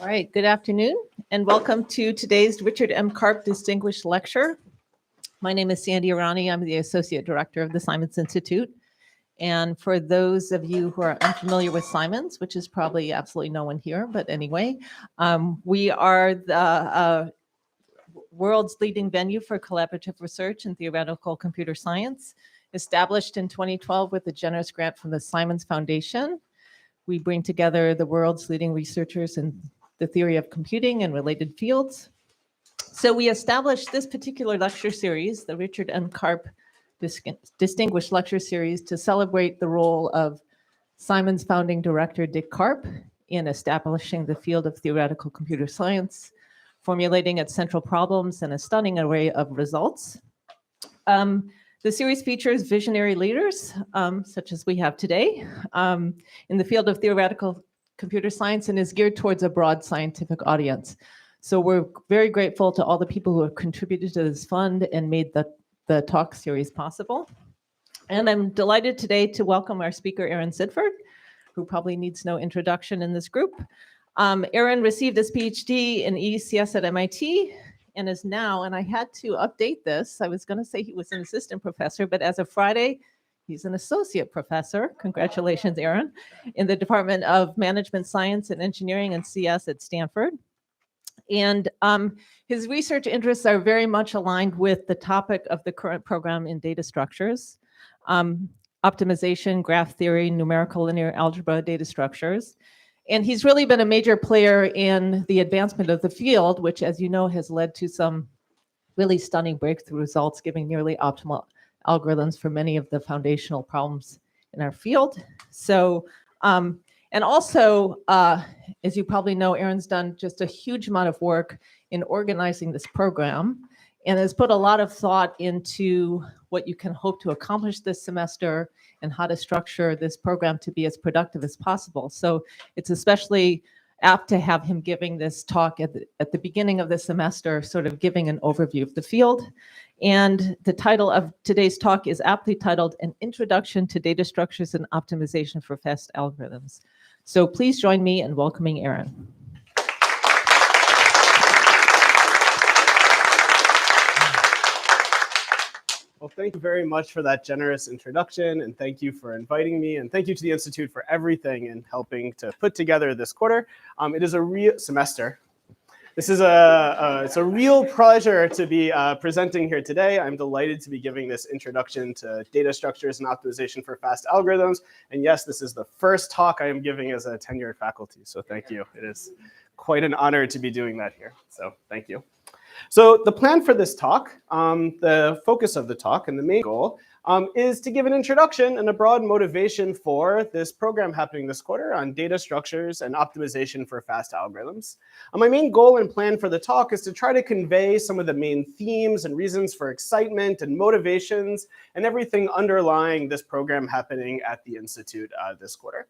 All right, good afternoon, and welcome to today's Richard M. Karp Distinguished Lecture. My name is Sandy Arani. I'm the Associate Director of the Simons Institute. And for those of you who are unfamiliar with Simons, which is probably absolutely no one here, but anyway, we are the world's leading venue for collaborative research in theoretical computer science, established in 2012 with a generous grant from the Simons Foundation. We bring together the world's leading researchers in the theory of computing and related fields. So we established this particular lecture series, the Richard M. Karp Distinguished Lecture Series, to celebrate the role of Simons founding director Dick Karp in establishing the field of theoretical computer science, formulating its central problems and a stunning array of results. The series features visionary leaders, such as we have today, in the field of theoretical computer science and is geared towards a broad scientific audience. So we're very grateful to all the people who have contributed to this fund and made the talk series possible. And I'm delighted today to welcome our speaker, Aaron Sidford, who probably needs no introduction in this group. Aaron received his PhD in ECS at MIT and is now, and I had to update this, I was going to say he was an assistant professor, but as of Friday, he's an associate professor. Congratulations, Aaron, in the Department of Management Science and Engineering and CS at Stanford. And his research interests are very much aligned with the topic of the current program in data structures, optimization, graph theory, numerical linear algebra, data structures. And he's really been a major player in the advancement of the field, which, as you know, has led to some really stunning breakthrough results, giving nearly optimal algorithms for many of the foundational problems in our field. So, and also, as you probably know, Aaron's done just a huge amount of work in organizing this program and has put a lot of thought into what you can hope to accomplish this semester and how to structure this program to be as productive as possible. So it's especially apt to have him giving this talk at the beginning of the semester, sort of giving an overview of the field. And the title of today's talk is aptly titled An Introduction to Data Structures and Optimization for Fast Algorithms. So please join me in welcoming Aaron. Well, thank you very much for that generous introduction, and thank you for inviting me, and thank you to the Institute for everything and helping to put together this quarter. It is a real semester. This is it's a real pleasure to be presenting here today. I'm delighted to be giving this introduction to data structures and optimization for fast algorithms. And yes, this is the first talk I am giving as a tenured faculty, so thank you. It is quite an honor to be doing that here, so thank you. So the plan for this talk, the focus of the talk and the main goal is to give an introduction and a broad motivation for this program happening this quarter on data structures and optimization for fast algorithms. My main goal and plan for the talk is to try to convey some of the main themes and reasons for excitement and motivations and everything underlying this program happening at the Institute this quarter.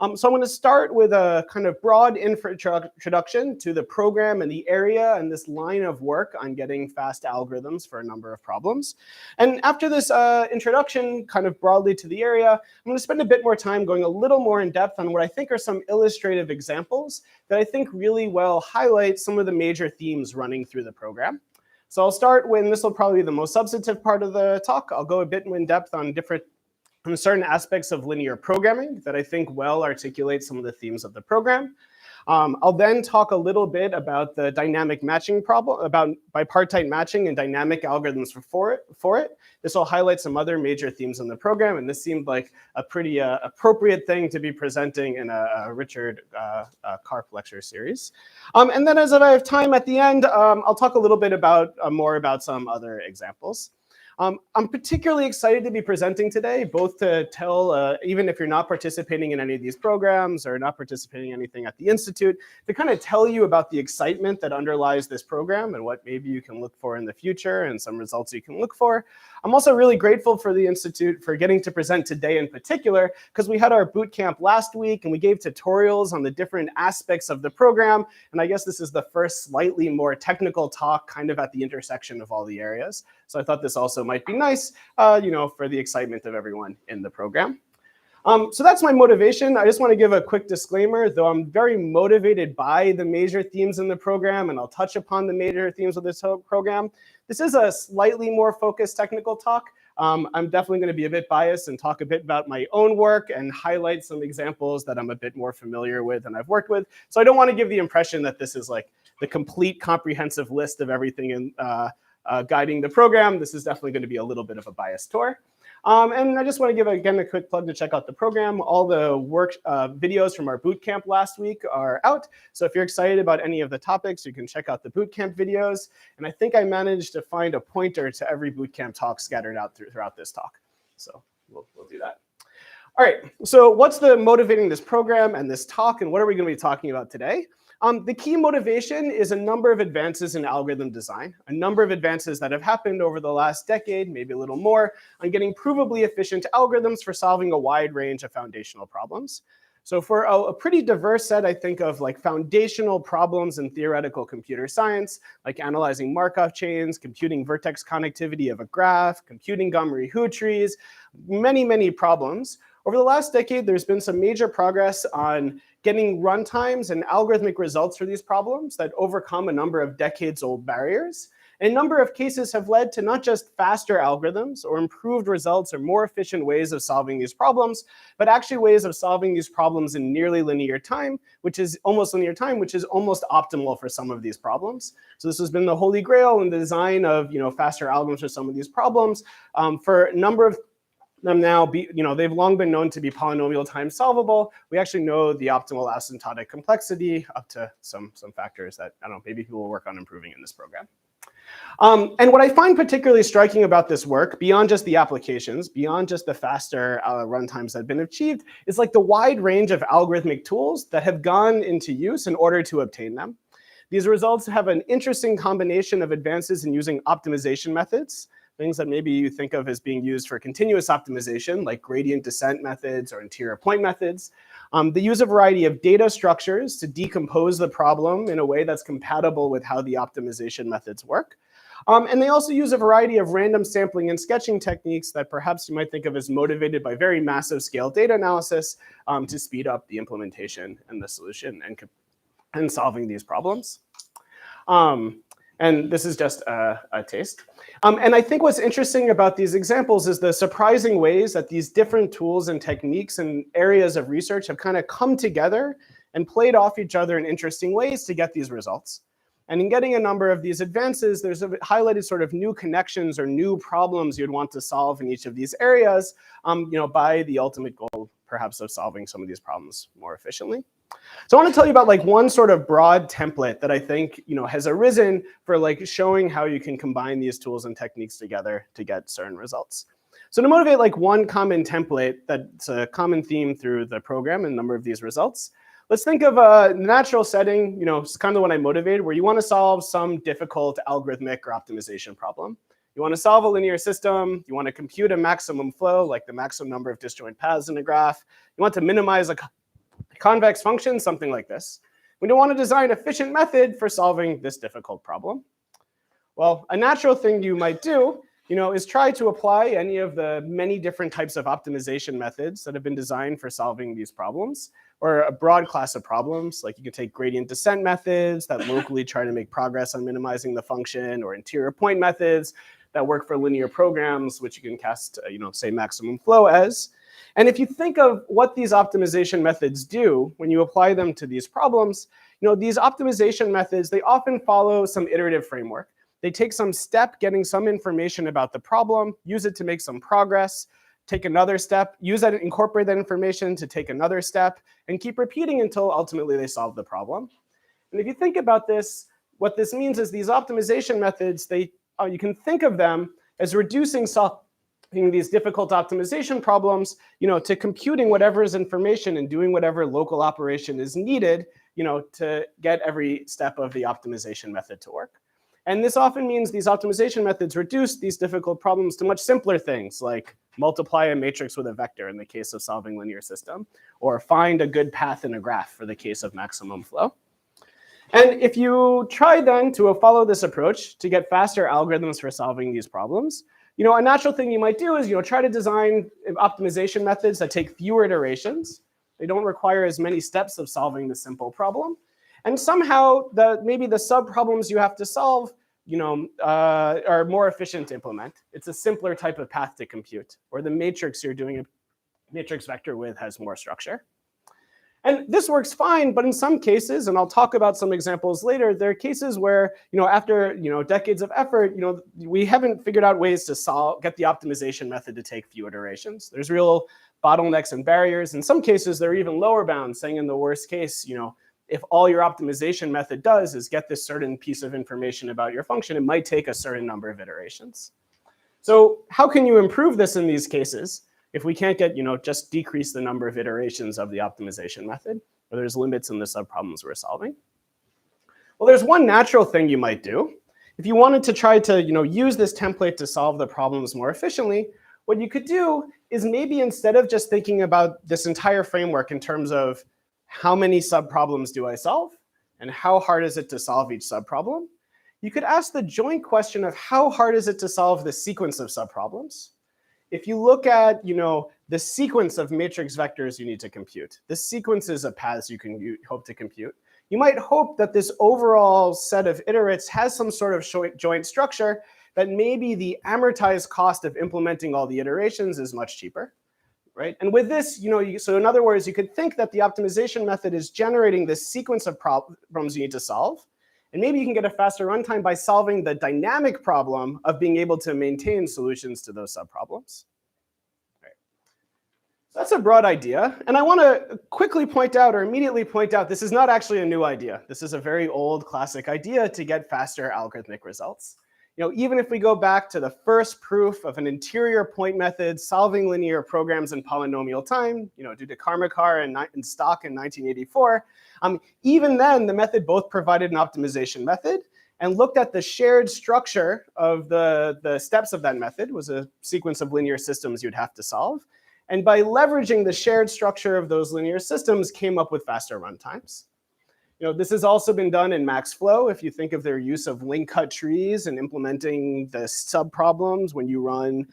So I'm going to start with a kind of broad introduction to the program and the area and this line of work on getting fast algorithms for a number of problems. And after this introduction kind of broadly to the area, I'm going to spend a bit more time going a little more in depth on what I think are some illustrative examples that I think really well highlight some of the major themes running through the program. So I'll start when this will probably be the most substantive part of the talk. I'll go a bit in depth on certain aspects of linear programming that I think well articulate some of the themes of the program. I'll then talk a little bit about the dynamic matching problem, about bipartite matching and dynamic algorithms for it. This will highlight some other major themes in the program, and this seemed like a pretty appropriate thing to be presenting in a Richard Karp lecture series. And then as I have time at the end, I'll talk a little bit about more about some other examples. I'm particularly excited to be presenting today, both to tell, even if you're not participating in any of these programs or not participating in anything at the Institute, to kind of tell you about the excitement that underlies this program and what maybe you can look for in the future and some results you can look for. I'm also really grateful for the Institute for getting to present today in particular, because we had our boot camp last week and we gave tutorials on the different aspects of the program. And I guess this is the first slightly more technical talk kind of at the intersection of all the areas. So I thought this also might be nice, for the excitement of everyone in the program. So that's my motivation. I just want to give a quick disclaimer, though I'm very motivated by the major themes in the program, and I'll touch upon the major themes of this program. This is a slightly more focused technical talk. I'm definitely going to be a bit biased and talk a bit about my own work and highlight some examples that I'm a bit more familiar with and I've worked with. So I don't want to give the impression that this is like the complete comprehensive list of everything in guiding the program. This is definitely going to be a little bit of a biased tour. And I just want to give, again, a quick plug to check out the program. All the work videos from our bootcamp last week are out. So if you're excited about any of the topics, you can check out the bootcamp videos. And I think I managed to find a pointer to every bootcamp talk scattered out throughout this talk. So we'll do that. All right, so what's the motivating this program and this talk, and what are we going to be talking about today? The key motivation is a number of advances in algorithm design, a number of advances that have happened over the last decade, maybe a little more, on getting provably efficient algorithms for solving a wide range of foundational problems. So for a pretty diverse set, I think, of like foundational problems in theoretical computer science, like analyzing Markov chains, computing vertex connectivity of a graph, computing Gomery-Hu trees, many, many problems. Over the last decade, there's been some major progress on getting runtimes and algorithmic results for these problems that overcome a number of decades-old barriers. And a number of cases have led to not just faster algorithms or improved results or more efficient ways of solving these problems, but actually ways of solving these problems in nearly linear time, which is almost optimal for some of these problems. So this has been the holy grail in the design of faster algorithms for some of these problems. For a number of them now, they've long been known to be polynomial time solvable. We actually know the optimal asymptotic complexity up to some factors that, I don't know, maybe people will work on improving in this program. And what I find particularly striking about this work, beyond just the applications, beyond just the faster runtimes that have been achieved, is like the wide range of algorithmic tools that have gone into use in order to obtain them. These results have an interesting combination of advances in using optimization methods, things that maybe you think of as being used for continuous optimization, like gradient descent methods or interior point methods. They use a variety of data structures to decompose the problem in a way that's compatible with how the optimization methods work. And they also use a variety of random sampling and sketching techniques that perhaps you might think of as motivated by very massive scale data analysis to speed up the implementation and the solution and solving these problems. And this is just a taste. And I think what's interesting about these examples is the surprising ways that these different tools and techniques and areas of research have kind of come together and played off each other in interesting ways to get these results. And in getting a number of these advances, there's highlighted sort of new connections or new problems you'd want to solve in each of these areas, by the ultimate goal, perhaps, of solving some of these problems more efficiently. So I want to tell you about like one sort of broad template that I think has arisen for like showing how you can combine these tools and techniques together to get certain results. So to motivate like one common template that's a common theme through the program and a number of these results, let's think of a natural setting, it's kind of the one I motivated, where you want to solve some difficult algorithmic or optimization problem. You want to solve a linear system. You want to compute a maximum flow, like the maximum number of disjoint paths in a graph. You want to minimize a convex function, something like this. We don't want to design an efficient method for solving this difficult problem. Well, a natural thing you might do, is try to apply any of the many different types of optimization methods that have been designed for solving these problems, or a broad class of problems. Like you could take gradient descent methods that locally try to make progress on minimizing the function, or interior point methods that work for linear programs, which you can cast, say maximum flow as. And if you think of what these optimization methods do when you apply them to these problems, these optimization methods, they often follow some iterative framework. They take some step, getting some information about the problem, use it to make some progress, take another step, use that, incorporate that information to take another step, and keep repeating until ultimately they solve the problem. And if you think about this, what this means is these optimization methods, you can think of them as reducing these difficult optimization problems, to computing whatever is information and doing whatever local operation is needed, to get every step of the optimization method to work. And this often means these optimization methods reduce these difficult problems to much simpler things, like multiply a matrix with a vector in the case of solving linear system, or find a good path in a graph for the case of maximum flow. And if you try then to follow this approach to get faster algorithms for solving these problems, A natural thing you might do is try to design optimization methods that take fewer iterations. They don't require as many steps of solving the simple problem. And somehow maybe the sub-problems you have to solve are more efficient to implement. It's a simpler type of path to compute, or the matrix you're doing a matrix vector with has more structure. And this works fine, but in some cases, and I'll talk about some examples later, there are cases where, after decades of effort, we haven't figured out ways to get the optimization method to take few iterations. There's real bottlenecks and barriers. In some cases, there are even lower bounds, saying in the worst case, if all your optimization method does is get this certain piece of information about your function, it might take a certain number of iterations. So how can you improve this in these cases? If we can't get, just decrease the number of iterations of the optimization method, or there's limits in the subproblems we're solving. Well, there's one natural thing you might do. If you wanted to try to, use this template to solve the problems more efficiently, what you could do is maybe instead of just thinking about this entire framework in terms of how many subproblems do I solve, and how hard is it to solve each subproblem, you could ask the joint question of how hard is it to solve the sequence of subproblems. If you look at the sequence of matrix vectors you need to compute, the sequences of paths you can hope to compute, you might hope that this overall set of iterates has some sort of joint structure that maybe the amortized cost of implementing all the iterations is much cheaper. Right? And with this, so in other words, you could think that the optimization method is generating this sequence of problems you need to solve. And maybe you can get a faster runtime by solving the dynamic problem of being able to maintain solutions to those subproblems. Right. So that's a broad idea. And I want to quickly point out, or immediately point out, this is not actually a new idea. This is a very old classic idea to get faster algorithmic results. Even if we go back to the first proof of an interior point method solving linear programs in polynomial time, due to Karmakar and Stock in 1984, even then, the method both provided an optimization method and looked at the shared structure of the steps of that method, was a sequence of linear systems you'd have to solve. And by leveraging the shared structure of those linear systems, came up with faster runtimes. This has also been done in MaxFlow. If you think of their use of link cut trees and implementing the subproblems when you run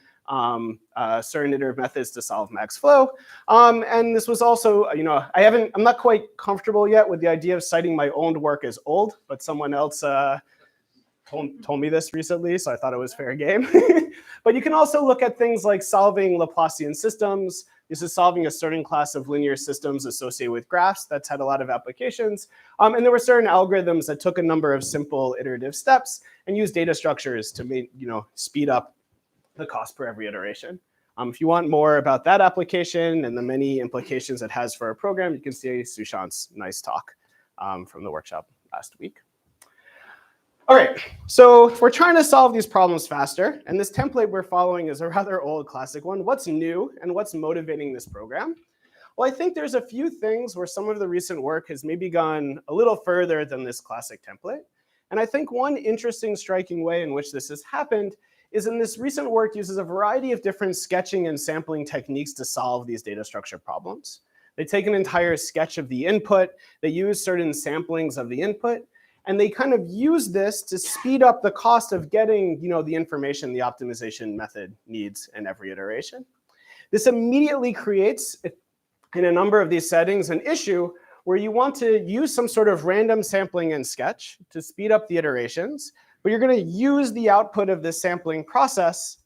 certain iterative methods to solve MaxFlow. And this was also, I'm not quite comfortable yet with the idea of citing my own work as old, but someone else told me this recently, so I thought it was fair game. But you can also look at things like solving Laplacian systems. This is solving a certain class of linear systems associated with graphs. That's had a lot of applications. And there were certain algorithms that took a number of simple iterative steps and used data structures to speed up the cost per every iteration. If you want more about that application and the many implications it has for a program, you can see Sushant's nice talk from the workshop last week. All right, so if we're trying to solve these problems faster, and this template we're following is a rather old classic one, what's new and what's motivating this program? Well, I think there's a few things where some of the recent work has maybe gone a little further than this classic template. And I think one interesting, striking way in which this has happened is in this recent work uses a variety of different sketching and sampling techniques to solve these data structure problems. They take an entire sketch of the input, they use certain samplings of the input, and they kind of use this to speed up the cost of getting the information the optimization method needs in every iteration. This immediately creates, in a number of these settings, an issue where you want to use some sort of random sampling in Sketch to speed up the iterations, but you're going to use the output of this sampling process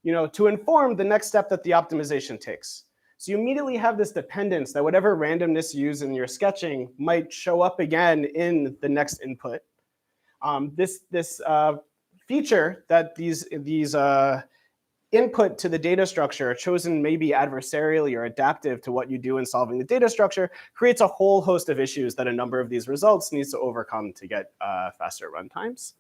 to inform the next step that the optimization takes. So you immediately have this dependence that whatever randomness you use in your sketching might show up again in the next input. This feature that these input to the data structure are chosen maybe adversarially or adaptive to what you do in solving the data structure creates a whole host of issues that a number of these results needs to overcome to get faster runtimes.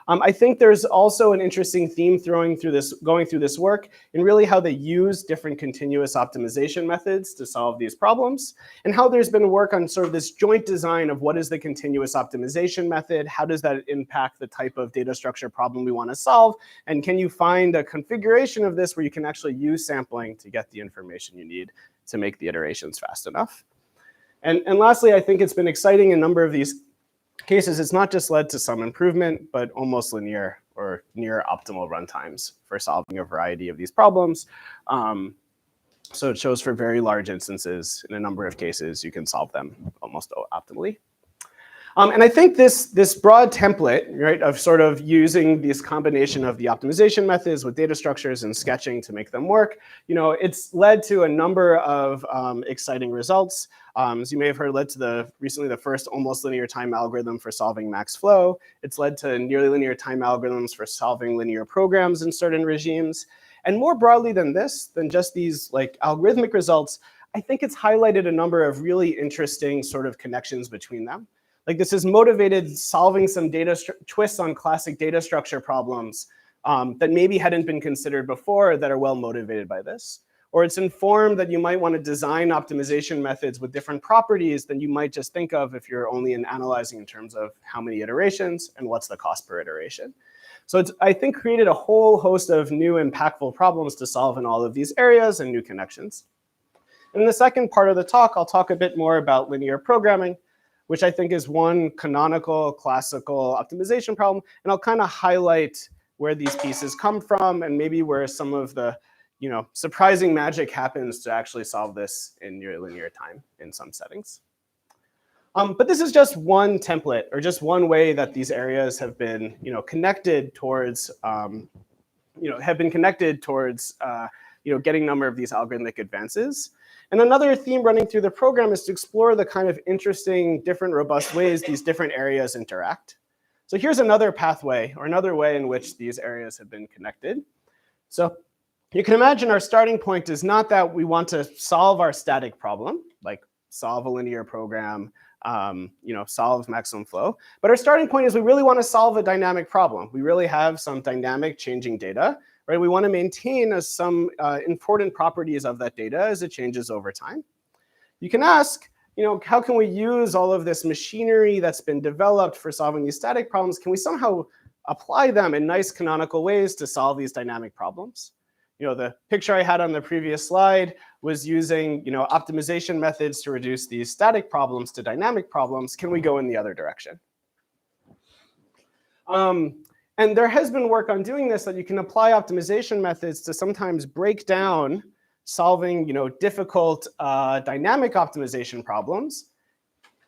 I think there's also an interesting theme going through this work in really how they use different continuous optimization methods to solve these problems, and how there's been work on sort of this joint design of what is the continuous optimization method, how does that impact the type of data structure problem we want to solve, and can you find a configuration of this where you can actually use sampling to get the information you need to make the iterations fast enough. And lastly, I think it's been exciting in a number of these cases, it's not just led to some improvement, but almost linear or near optimal runtimes for solving a variety of these problems. So it shows for very large instances, in a number of cases, you can solve them almost optimally. And I think this broad template, right, of sort of using this combination of the optimization methods with data structures and sketching to make them work, it's led to a number of exciting results. As you may have heard, led to recently the first almost linear time algorithm for solving max flow. It's led to nearly linear time algorithms for solving linear programs in certain regimes. And more broadly than this, than just these like algorithmic results, I think it's highlighted a number of really interesting sort of connections between them. Like this has motivated solving some twists on classic data structure problems that maybe hadn't been considered before that are well motivated by this. Or it's informed that you might want to design optimization methods with different properties than you might just think of if you're only analyzing in terms of how many iterations and what's the cost per iteration. So it's, I think, created a whole host of new impactful problems to solve in all of these areas and new connections. In the second part of the talk, I'll talk a bit more about linear programming, which I think is one canonical classical optimization problem. And I'll kind of highlight where these pieces come from and maybe where some of the surprising magic happens to actually solve this in near linear time in some settings. But this is just one template or just one way that these areas have been connected towards getting a number of these algorithmic advances. And another theme running through the program is to explore the kind of interesting, different, robust ways these different areas interact. So here's another pathway or another way in which these areas have been connected. So you can imagine our starting point is not that we want to solve our static problem, like solve a linear program, solve maximum flow. But our starting point is we really want to solve a dynamic problem. We really have some dynamic changing data. Right, we want to maintain some important properties of that data as it changes over time. You can ask, how can we use all of this machinery that's been developed for solving these static problems? Can we somehow apply them in nice canonical ways to solve these dynamic problems? The picture I had on the previous slide was using optimization methods to reduce these static problems to dynamic problems. Can we go in the other direction? And there has been work on doing this, that you can apply optimization methods to sometimes break down solving difficult dynamic optimization problems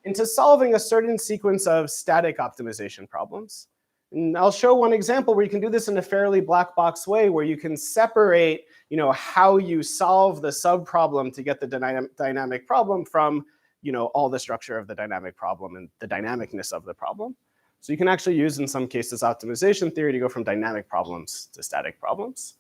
into solving a certain sequence of static optimization problems. And I'll show one example where you can do this in a fairly black box way, where you can separate how you solve the subproblem to get the dynamic problem from all the structure of the dynamic problem and the dynamicness of the problem. So you can actually use, in some cases, optimization theory to go from dynamic problems to static problems.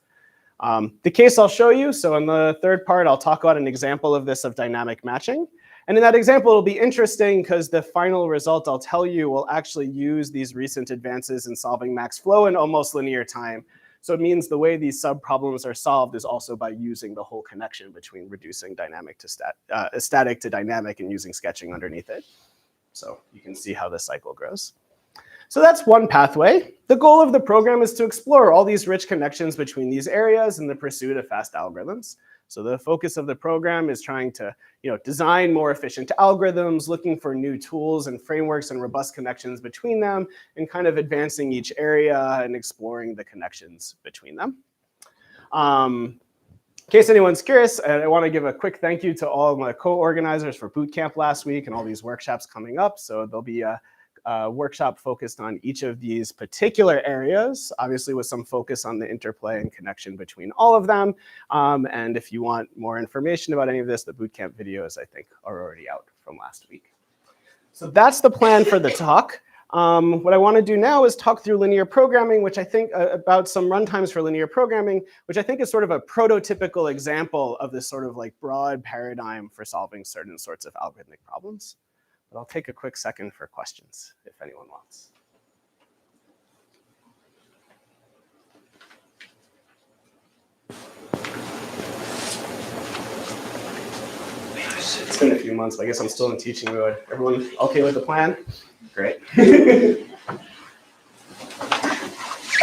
The case I'll show you, so in the third part, I'll talk about an example of this of dynamic matching. And in that example, it'll be interesting because the final result I'll tell you will actually use these recent advances in solving max flow in almost linear time. So it means the way these subproblems are solved is also by using the whole connection between reducing static to dynamic and using sketching underneath it. So you can see how the cycle grows. So that's one pathway. The goal of the program is to explore all these rich connections between these areas in the pursuit of fast algorithms. So the focus of the program is trying to design more efficient algorithms, looking for new tools and frameworks and robust connections between them, and kind of advancing each area and exploring the connections between them. In case anyone's curious, I want to give a quick thank you to all of my co-organizers for boot camp last week and all these workshops coming up. So there'll be a workshop focused on each of these particular areas, obviously with some focus on the interplay and connection between all of them. And if you want more information about any of this, the bootcamp videos, I think, are already out from last week. So that's the plan for the talk. What I want to do now is talk through linear programming, which I think about some runtimes for linear programming, which I think is sort of a prototypical example of this sort of like broad paradigm for solving certain sorts of algorithmic problems. But I'll take a quick second for questions if anyone wants. It's been a few months, but I guess I'm still in teaching mode. Everyone okay with the plan? Great.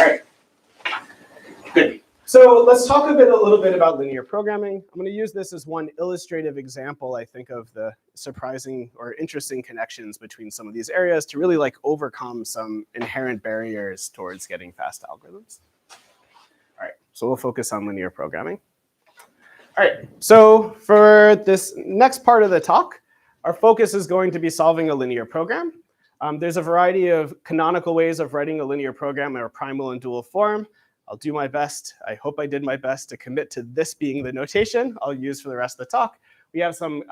All right. Good. So let's talk a little bit about linear programming. I'm going to use this as one illustrative example, I think, of the surprising or interesting connections between some of these areas to really like overcome some inherent barriers towards getting fast algorithms. All right, so we'll focus on linear programming. All right, so for this next part of the talk, our focus is going to be solving a linear program. There's a variety of canonical ways of writing a linear program in a primal and dual form. I'll do my best. I hope I did my best to commit to this being the notation I'll use for the rest of the talk. We have some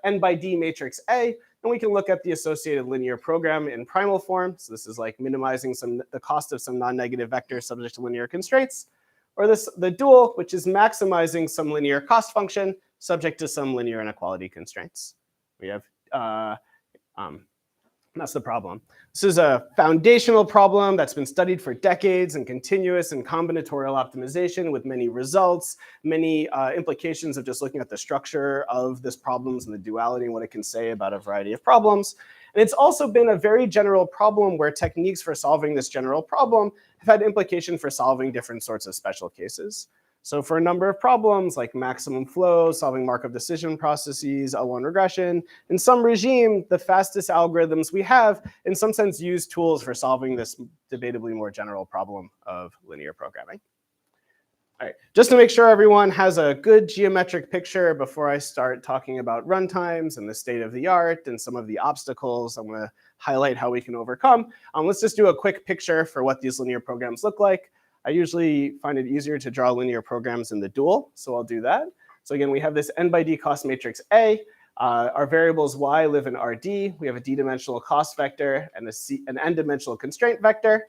n by d matrix A, and we can look at the associated linear program in primal form. So this is like minimizing the cost of some non-negative vector subject to linear constraints. Or the dual, which is maximizing some linear cost function subject to some linear inequality constraints. We have, that's the problem. This is a foundational problem that's been studied for decades in continuous and combinatorial optimization with many results, many implications of just looking at the structure of this problems and the duality and what it can say about a variety of problems. And it's also been a very general problem where techniques for solving this general problem have had implication for solving different sorts of special cases. So for a number of problems like maximum flow, solving Markov decision processes, L1 regression, in some regime, the fastest algorithms we have in some sense use tools for solving this debatably more general problem of linear programming. All right, just to make sure everyone has a good geometric picture before I start talking about runtimes and the state of the art and some of the obstacles I'm going to highlight how we can overcome, let's just do a quick picture for what these linear programs look like. I usually find it easier to draw linear programs in the dual, so I'll do that. So again, we have this n by d cost matrix A. Our variables y live in Rd. We have a d-dimensional cost vector and an n-dimensional constraint vector.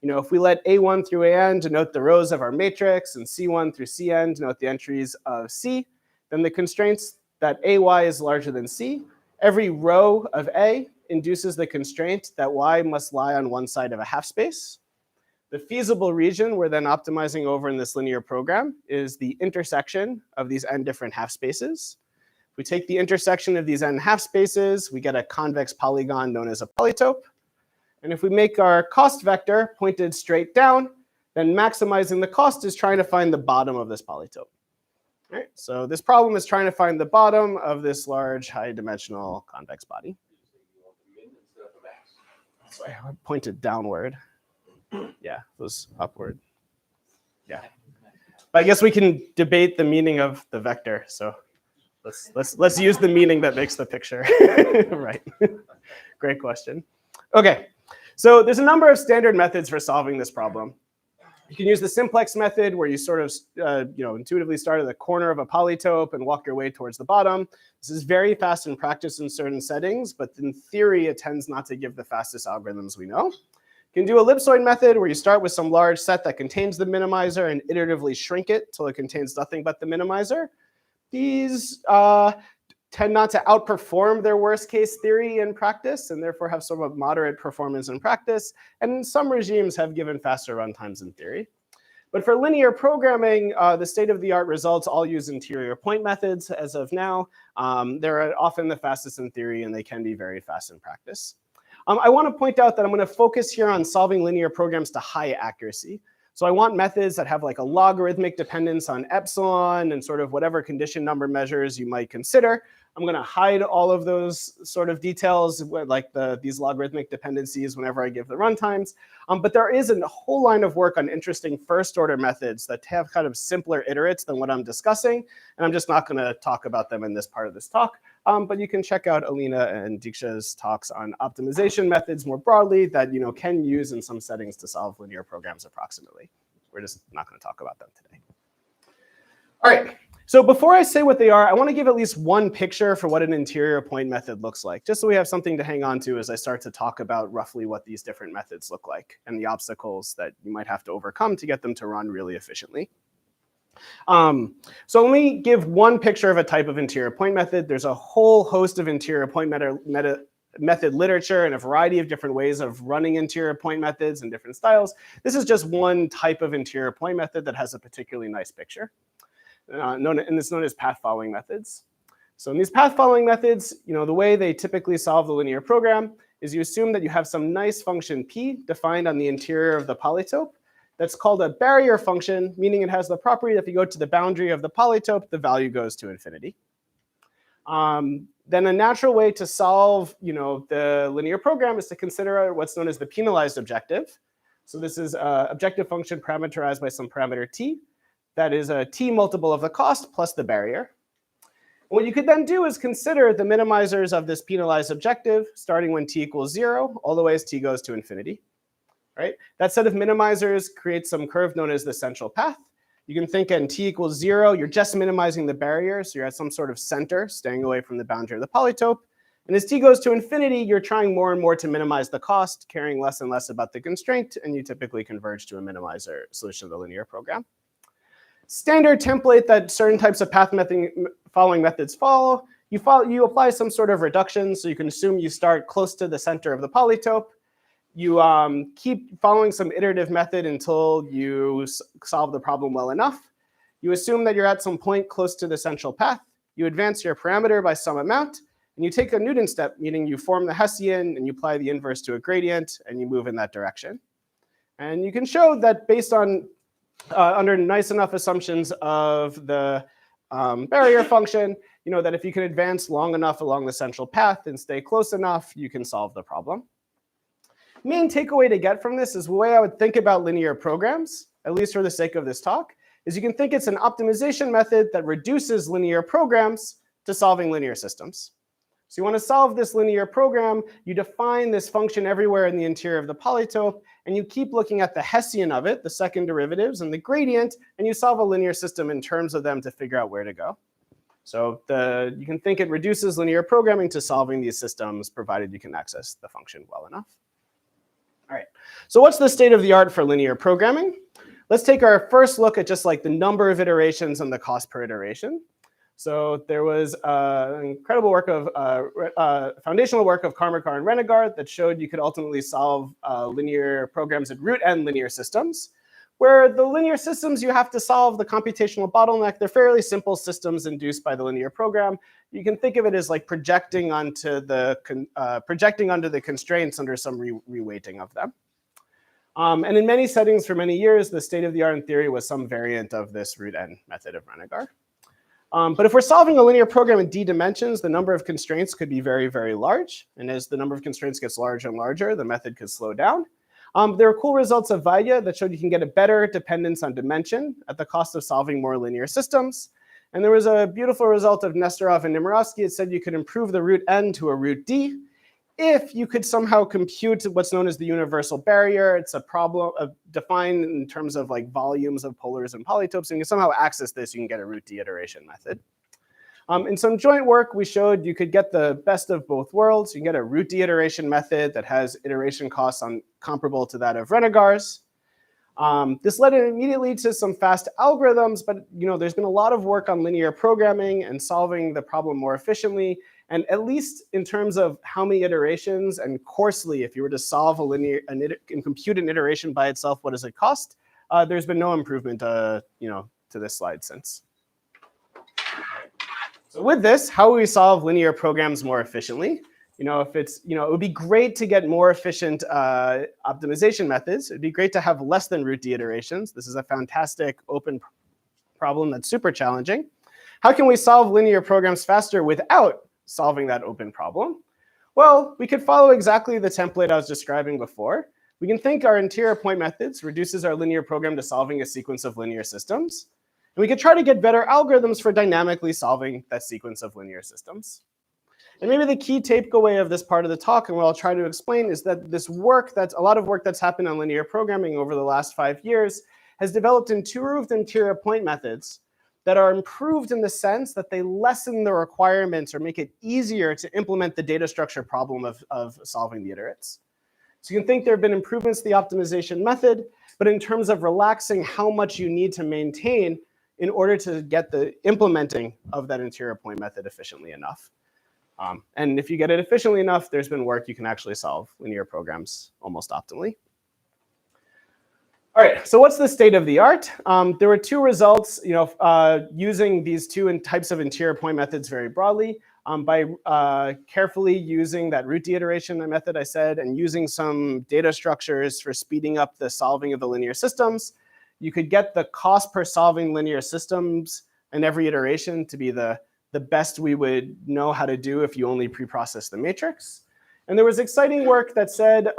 You know, if we let A1 through AN denote the rows of our matrix and C1 through Cn denote the entries of C, then the constraints that AY is larger than C, every row of A induces the constraint that Y must lie on one side of a half space. The feasible region we're then optimizing over in this linear program is the intersection of these n different half spaces. If we take the intersection of these n half spaces, we get a convex polygon known as a polytope. And if we make our cost vector pointed straight down, then maximizing the cost is trying to find the bottom of this polytope. All right, so this problem is trying to find the bottom of this large high-dimensional convex body. So I pointed downward. Yeah, it was upward. Yeah, but I guess we can debate the meaning of the vector. So let's use the meaning that makes the picture. Right. Great question. Okay, so there's a number of standard methods for solving this problem. You can use the simplex method where you sort of intuitively start at the corner of a polytope and walk your way towards the bottom. This is very fast in practice in certain settings, but in theory, it tends not to give the fastest algorithms we know. You can do a ellipsoid method where you start with some large set that contains the minimizer and iteratively shrink it till it contains nothing but the minimizer. These tend not to outperform their worst case theory in practice and therefore have sort of moderate performance in practice. And some regimes have given faster runtimes in theory. But for linear programming, the state-of-the-art results all use interior point methods as of now. They're often the fastest in theory, and they can be very fast in practice. I want to point out that I'm going to focus here on solving linear programs to high accuracy. So I want methods that have like a logarithmic dependence on epsilon and sort of whatever condition number measures you might consider. I'm going to hide all of those sort of details, like these logarithmic dependencies, whenever I give the runtimes. But there is a whole line of work on interesting first-order methods that have kind of simpler iterates than what I'm discussing. And I'm just not going to talk about them in this part of this talk. But you can check out Alina and Diksha's talks on optimization methods more broadly that can use in some settings to solve linear programs approximately. We're just not going to talk about them today. All right. So before I say what they are, I want to give at least one picture for what an interior point method looks like, just so we have something to hang on to as I start to talk about roughly what these different methods look like and the obstacles that you might have to overcome to get them to run really efficiently. So let me give one picture of a type of interior point method. There's a whole host of interior point method literature and a variety of different ways of running interior point methods and different styles. This is just one type of interior point method that has a particularly nice picture. And it's known as path following methods. So in these path following methods, the way they typically solve the linear program is you assume that you have some nice function p defined on the interior of the polytope. that's called a barrier function, meaning it has the property that if you go to the boundary of the polytope, the value goes to infinity. Then a natural way to solve the linear program is to consider what's known as the penalized objective. So this is an objective function parameterized by some parameter t. That is a t multiple of the cost plus the barrier. What you could then do is consider the minimizers of this penalized objective, starting when t equals 0, all the way as t goes to infinity. Right? That set of minimizers creates some curve known as the central path. You can think at t equals 0, you're just minimizing the barrier, so you're at some sort of center, staying away from the boundary of the polytope. And as t goes to infinity, you're trying more and more to minimize the cost, caring less and less about the constraint, and you typically converge to a minimizer solution of the linear program. Standard template that certain types of path following methods follow, you apply some sort of reduction, so you can assume you start close to the center of the polytope. You keep following some iterative method until you solve the problem well enough. You assume that you're at some point close to the central path. You advance your parameter by some amount, and you take a Newton step, meaning you form the Hessian and you apply the inverse to a gradient, and you move in that direction. And you can show that based on under nice enough assumptions of the barrier function, that if you can advance long enough along the central path and stay close enough, you can solve the problem. Main takeaway to get from this is the way I would think about linear programs, at least for the sake of this talk, is you can think it's an optimization method that reduces linear programs to solving linear systems. So you want to solve this linear program, you define this function everywhere in the interior of the polytope, and you keep looking at the Hessian of it, the second derivatives, and the gradient, and you solve a linear system in terms of them to figure out where to go. So you can think it reduces linear programming to solving these systems, provided you can access the function well enough. All right, so what's the state of the art for linear programming? Let's take our first look at just like the number of iterations and the cost per iteration. So there was incredible work of foundational work of Karp and Renegard that showed you could ultimately solve linear programs at root n linear systems, where the linear systems you have to solve the computational bottleneck. They're fairly simple systems induced by the linear program. You can think of it as like projecting onto the constraints under some reweighting of them. And in many settings for many years, the state of the art in theory was some variant of this root n method of Renegard. But if we're solving a linear program in d dimensions, the number of constraints could be very, very large. And as the number of constraints gets larger and larger, the method could slow down. There are cool results of Vaidya that showed you can get a better dependence on dimension at the cost of solving more linear systems. And there was a beautiful result of Nesterov and Nemirovsky. It said you could improve the root n to a root d if you could somehow compute what's known as the universal barrier. It's a problem defined in terms of like volumes of polars and polytopes. And you can somehow access this, you can get a root d iteration method. In some joint work, we showed you could get the best of both worlds. You can get a root d iteration method that has iteration costs comparable to that of Renegard's. This led immediately to some fast algorithms, but there's been a lot of work on linear programming and solving the problem more efficiently. And at least in terms of how many iterations and coarsely, if you were to solve and compute an iteration by itself, what does it cost? There's been no improvement to this slide since. So with this, how do we solve linear programs more efficiently? It would be great to get more efficient optimization methods. It'd be great to have less than root d iterations. This is a fantastic open problem that's super challenging. How can we solve linear programs faster without solving that open problem? Well, we could follow exactly the template I was describing before. We can think our interior point methods reduces our linear program to solving a sequence of linear systems. And we could try to get better algorithms for dynamically solving that sequence of linear systems. And maybe the key takeaway of this part of the talk, and what I'll try to explain, is that a lot of work that's happened on linear programming over the last 5 years has developed improved interior point methods that are improved in the sense that they lessen the requirements or make it easier to implement the data structure problem of solving the iterates. So you can think there have been improvements to the optimization method, but in terms of relaxing how much you need to maintain in order to get the implementing of that interior point method efficiently enough. And if you get it efficiently enough, there's been work you can actually solve linear programs almost optimally. All right, so what's the state of the art? There were two results using these two types of interior point methods very broadly. by carefully using that root deiteration method I said, and using some data structures for speeding up the solving of the linear systems, you could get the cost per solving linear systems in every iteration to be the best we would know how to do if you only preprocess the matrix. And there was exciting work that said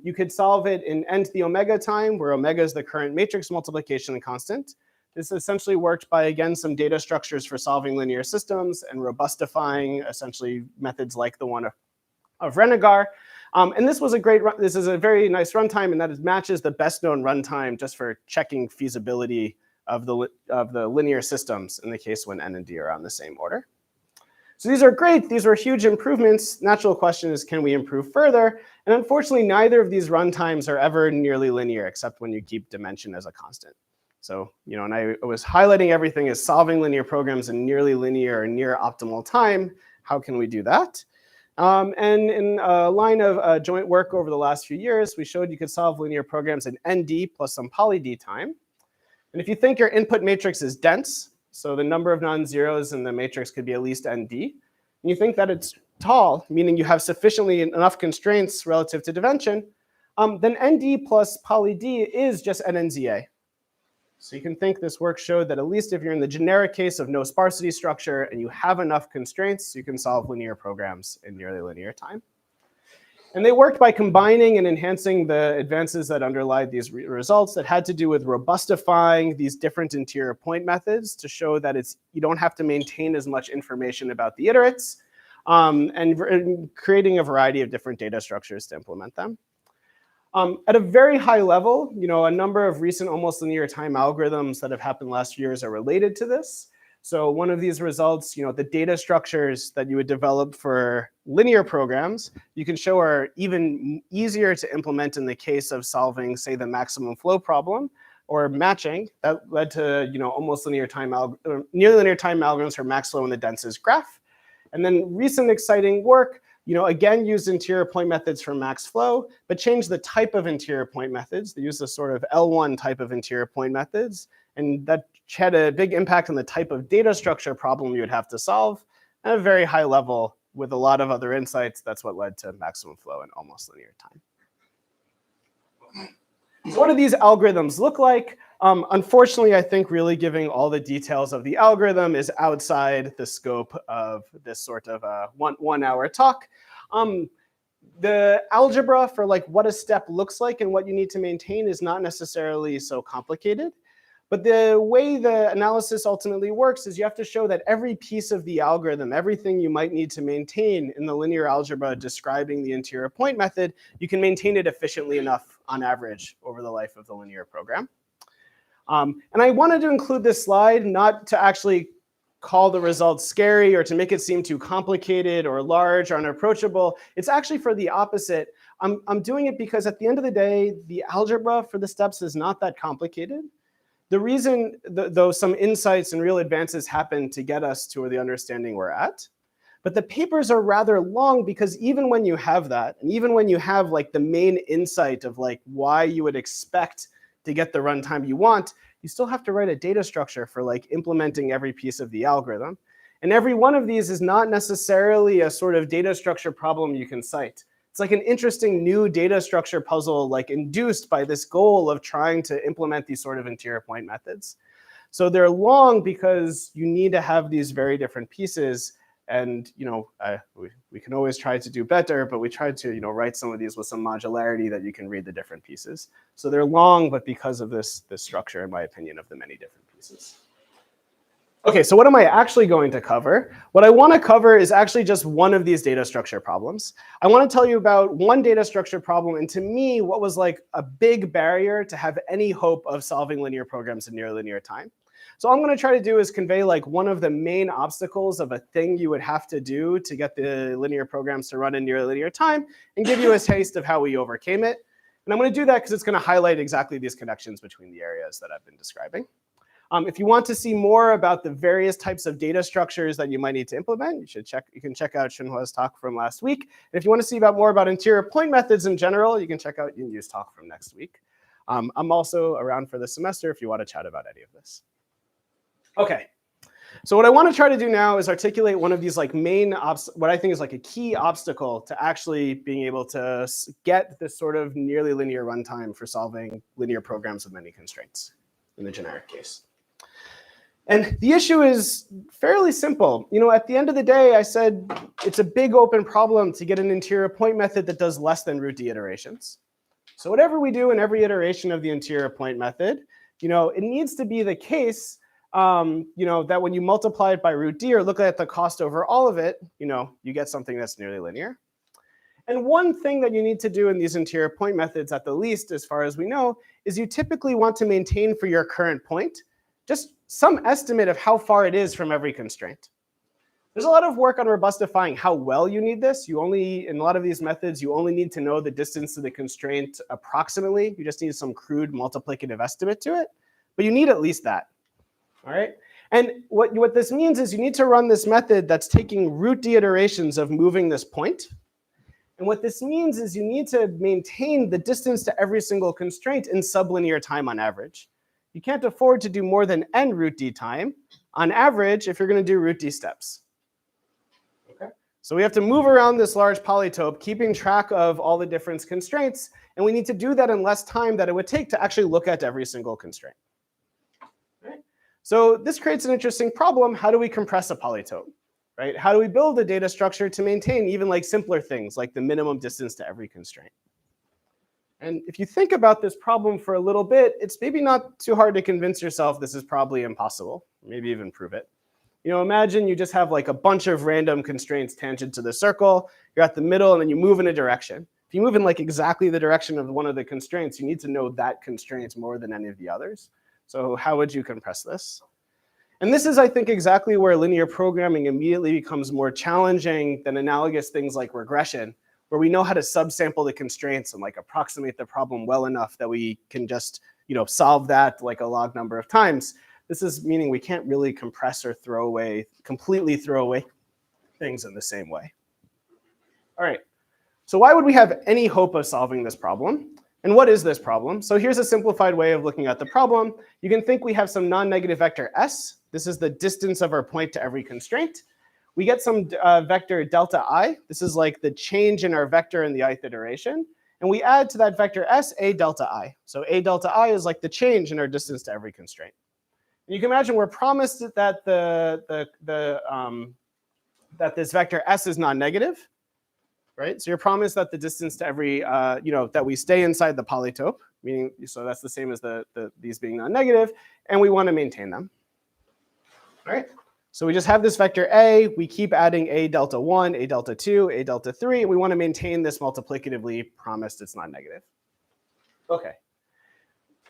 you could solve it in n to the omega time, where omega is the current matrix multiplication constant. This essentially worked by, again, some data structures for solving linear systems and robustifying, essentially, methods like the one of Renegar. And this was this is a very nice runtime, and that matches the best known runtime just for checking feasibility of the linear systems in the case when n and d are on the same order. So these are great. These are huge improvements. Natural question is, can we improve further? And unfortunately, neither of these runtimes are ever nearly linear, except when you keep dimension as a constant. So, and I was highlighting everything as solving linear programs in nearly linear or near optimal time. How can we do that? And in a line of joint work over the last few years, we showed you could solve linear programs in nd plus some poly d time. And if you think your input matrix is dense, so the number of non-zeros in the matrix could be at least nd, and you think that it's tall, meaning you have sufficiently enough constraints relative to dimension, then nd plus poly d is just nnza. So you can think this work showed that at least if you're in the generic case of no sparsity structure and you have enough constraints, you can solve linear programs in nearly linear time. And they worked by combining and enhancing the advances that underlie these results that had to do with robustifying these different interior point methods to show that you don't have to maintain as much information about the iterates, and creating a variety of different data structures to implement them. At a very high level, a number of recent almost linear time algorithms that have happened last few years are related to this. So one of these results, the data structures that you would develop for linear programs, you can show are even easier to implement in the case of solving, say, the maximum flow problem or matching. That led to almost linear time near linear time algorithms for max flow in the densest graph. And then recent exciting work, again, used interior point methods for max flow, but changed the type of interior point methods. They used a sort of L1 type of interior point methods, and that had a big impact on the type of data structure problem you would have to solve at a very high level with a lot of other insights. That's what led to maximum flow in almost linear time. So what do these algorithms look like? Unfortunately, I think really giving all the details of the algorithm is outside the scope of this sort of one-hour talk. The algebra for what a step looks like and what you need to maintain is not necessarily so complicated. But the way the analysis ultimately works is you have to show that every piece of the algorithm, everything you might need to maintain in the linear algebra describing the interior point method, you can maintain it efficiently enough on average over the life of the linear program. And I wanted to include this slide not to actually call the results scary or to make it seem too complicated or large or unapproachable. It's actually for the opposite. I'm doing it because at the end of the day, the algebra for the steps is not that complicated. The reason, though some insights and real advances happen to get us to the understanding we're at, but the papers are rather long because even when you have that, and even when you have the main insight of why you would expect to get the runtime you want, you still have to write a data structure for implementing every piece of the algorithm. And every one of these is not necessarily a sort of data structure problem you can cite. It's an interesting new data structure puzzle induced by this goal of trying to implement these sort of interior point methods. So they're long because you need to have these very different pieces. And we can always try to do better, but we tried to write some of these with some modularity that you can read the different pieces. So they're long, but because of this structure, in my opinion, of the many different pieces. Okay, so what am I actually going to cover? What I want to cover is actually just one of these data structure problems. I want to tell you about one data structure problem, and to me, what was a big barrier to have any hope of solving linear programs in near linear time. So all I'm going to try to do is convey one of the main obstacles of a thing you would have to do to get the linear programs to run in near linear time, and give you a taste of how we overcame it. And I'm going to do that because it's going to highlight exactly these connections between the areas that I've been describing. If you want to see more about the various types of data structures that you might need to implement, you can check out Xinhua's talk from last week. And if you want to see more about interior point methods in general, you can check out Yunyu's talk from next week. I'm also around for the semester if you want to chat about any of this. Okay, So what I want to try to do now is articulate one of these like main, what I think is like a key obstacle to actually being able to get this sort of nearly linear runtime for solving linear programs with many constraints in the generic case. And the issue is fairly simple. At the end of the day, I said it's a big open problem to get an interior point method that does less than root d iterations. So whatever we do in every iteration of the interior point method, it needs to be the case that when you multiply it by root d or look at the cost over all of it, you get something that's nearly linear. And one thing that you need to do in these interior point methods, at the least, as far as we know, is you typically want to maintain for your current point just some estimate of how far it is from every constraint. There's a lot of work on robustifying how well you need this. In a lot of these methods, you only need to know the distance to the constraint approximately. You just need some crude multiplicative estimate to it. But you need at least that. All right? And what this means is you need to run this method that's taking root d iterations of moving this point. And what this means is you need to maintain the distance to every single constraint in sublinear time on average. You can't afford to do more than n root d time on average if you're going to do root d steps. Okay? So we have to move around this large polytope, keeping track of all the different constraints. And we need to do that in less time than it would take to actually look at every single constraint. Right? So this creates an interesting problem. How do we compress a polytope? Right? How do we build a data structure to maintain even like simpler things like the minimum distance to every constraint? And if you think about this problem for a little bit, it's maybe not too hard to convince yourself this is probably impossible, maybe even prove it. Imagine you just have like a bunch of random constraints tangent to the circle. You're at the middle, and then you move in a direction. If you move in like exactly the direction of one of the constraints, you need to know that constraint more than any of the others. So how would you compress this? And this is, I think, exactly where linear programming immediately becomes more challenging than analogous things like regression, where we know how to subsample the constraints and like approximate the problem well enough that we can just solve that like a log number of times. This is meaning we can't really compress or completely throw away things in the same way. All right, so why would we have any hope of solving this problem? And what is this problem? So here's a simplified way of looking at the problem. You can think we have some non-negative vector s. This is the distance of our point to every constraint. We get some vector delta I. This is like the change in our vector in the ith iteration. And we add to that vector s a delta I. So a delta I is like the change in our distance to every constraint. And you can imagine we're promised that that this vector s is non-negative, right? So you're promised that the distance to every, that we stay inside the polytope, meaning, so that's the same as these being non-negative, and we want to maintain them. All right? So we just have this vector a. We keep adding a delta 1, a delta 2, a delta 3. And we want to maintain this multiplicatively promised it's not negative. OK.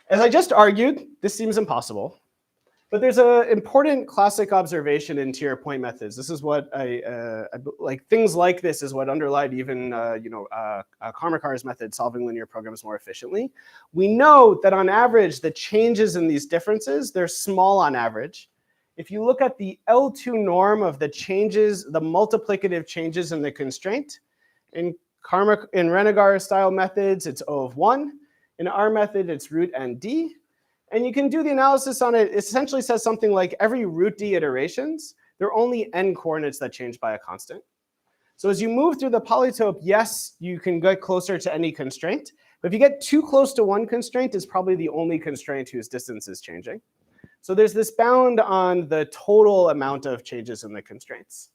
As I just argued, this seems impossible. But there's an important classic observation in interior point methods. This is what like things like this is what underlied even Karmakar's method solving linear programs more efficiently. We know that on average, the changes in these differences, they're small on average. If you look at the L2 norm of the changes, the multiplicative changes in the constraint, in Renegar style methods, it's O of 1. In our method, it's root nd. And you can do the analysis on it. It essentially says something like every root d iterations, there are only n coordinates that change by a constant. So as you move through the polytope, yes, you can get closer to any constraint. But if you get too close to one constraint, it's probably the only constraint whose distance is changing. So there's this bound on the total amount of changes in the constraints.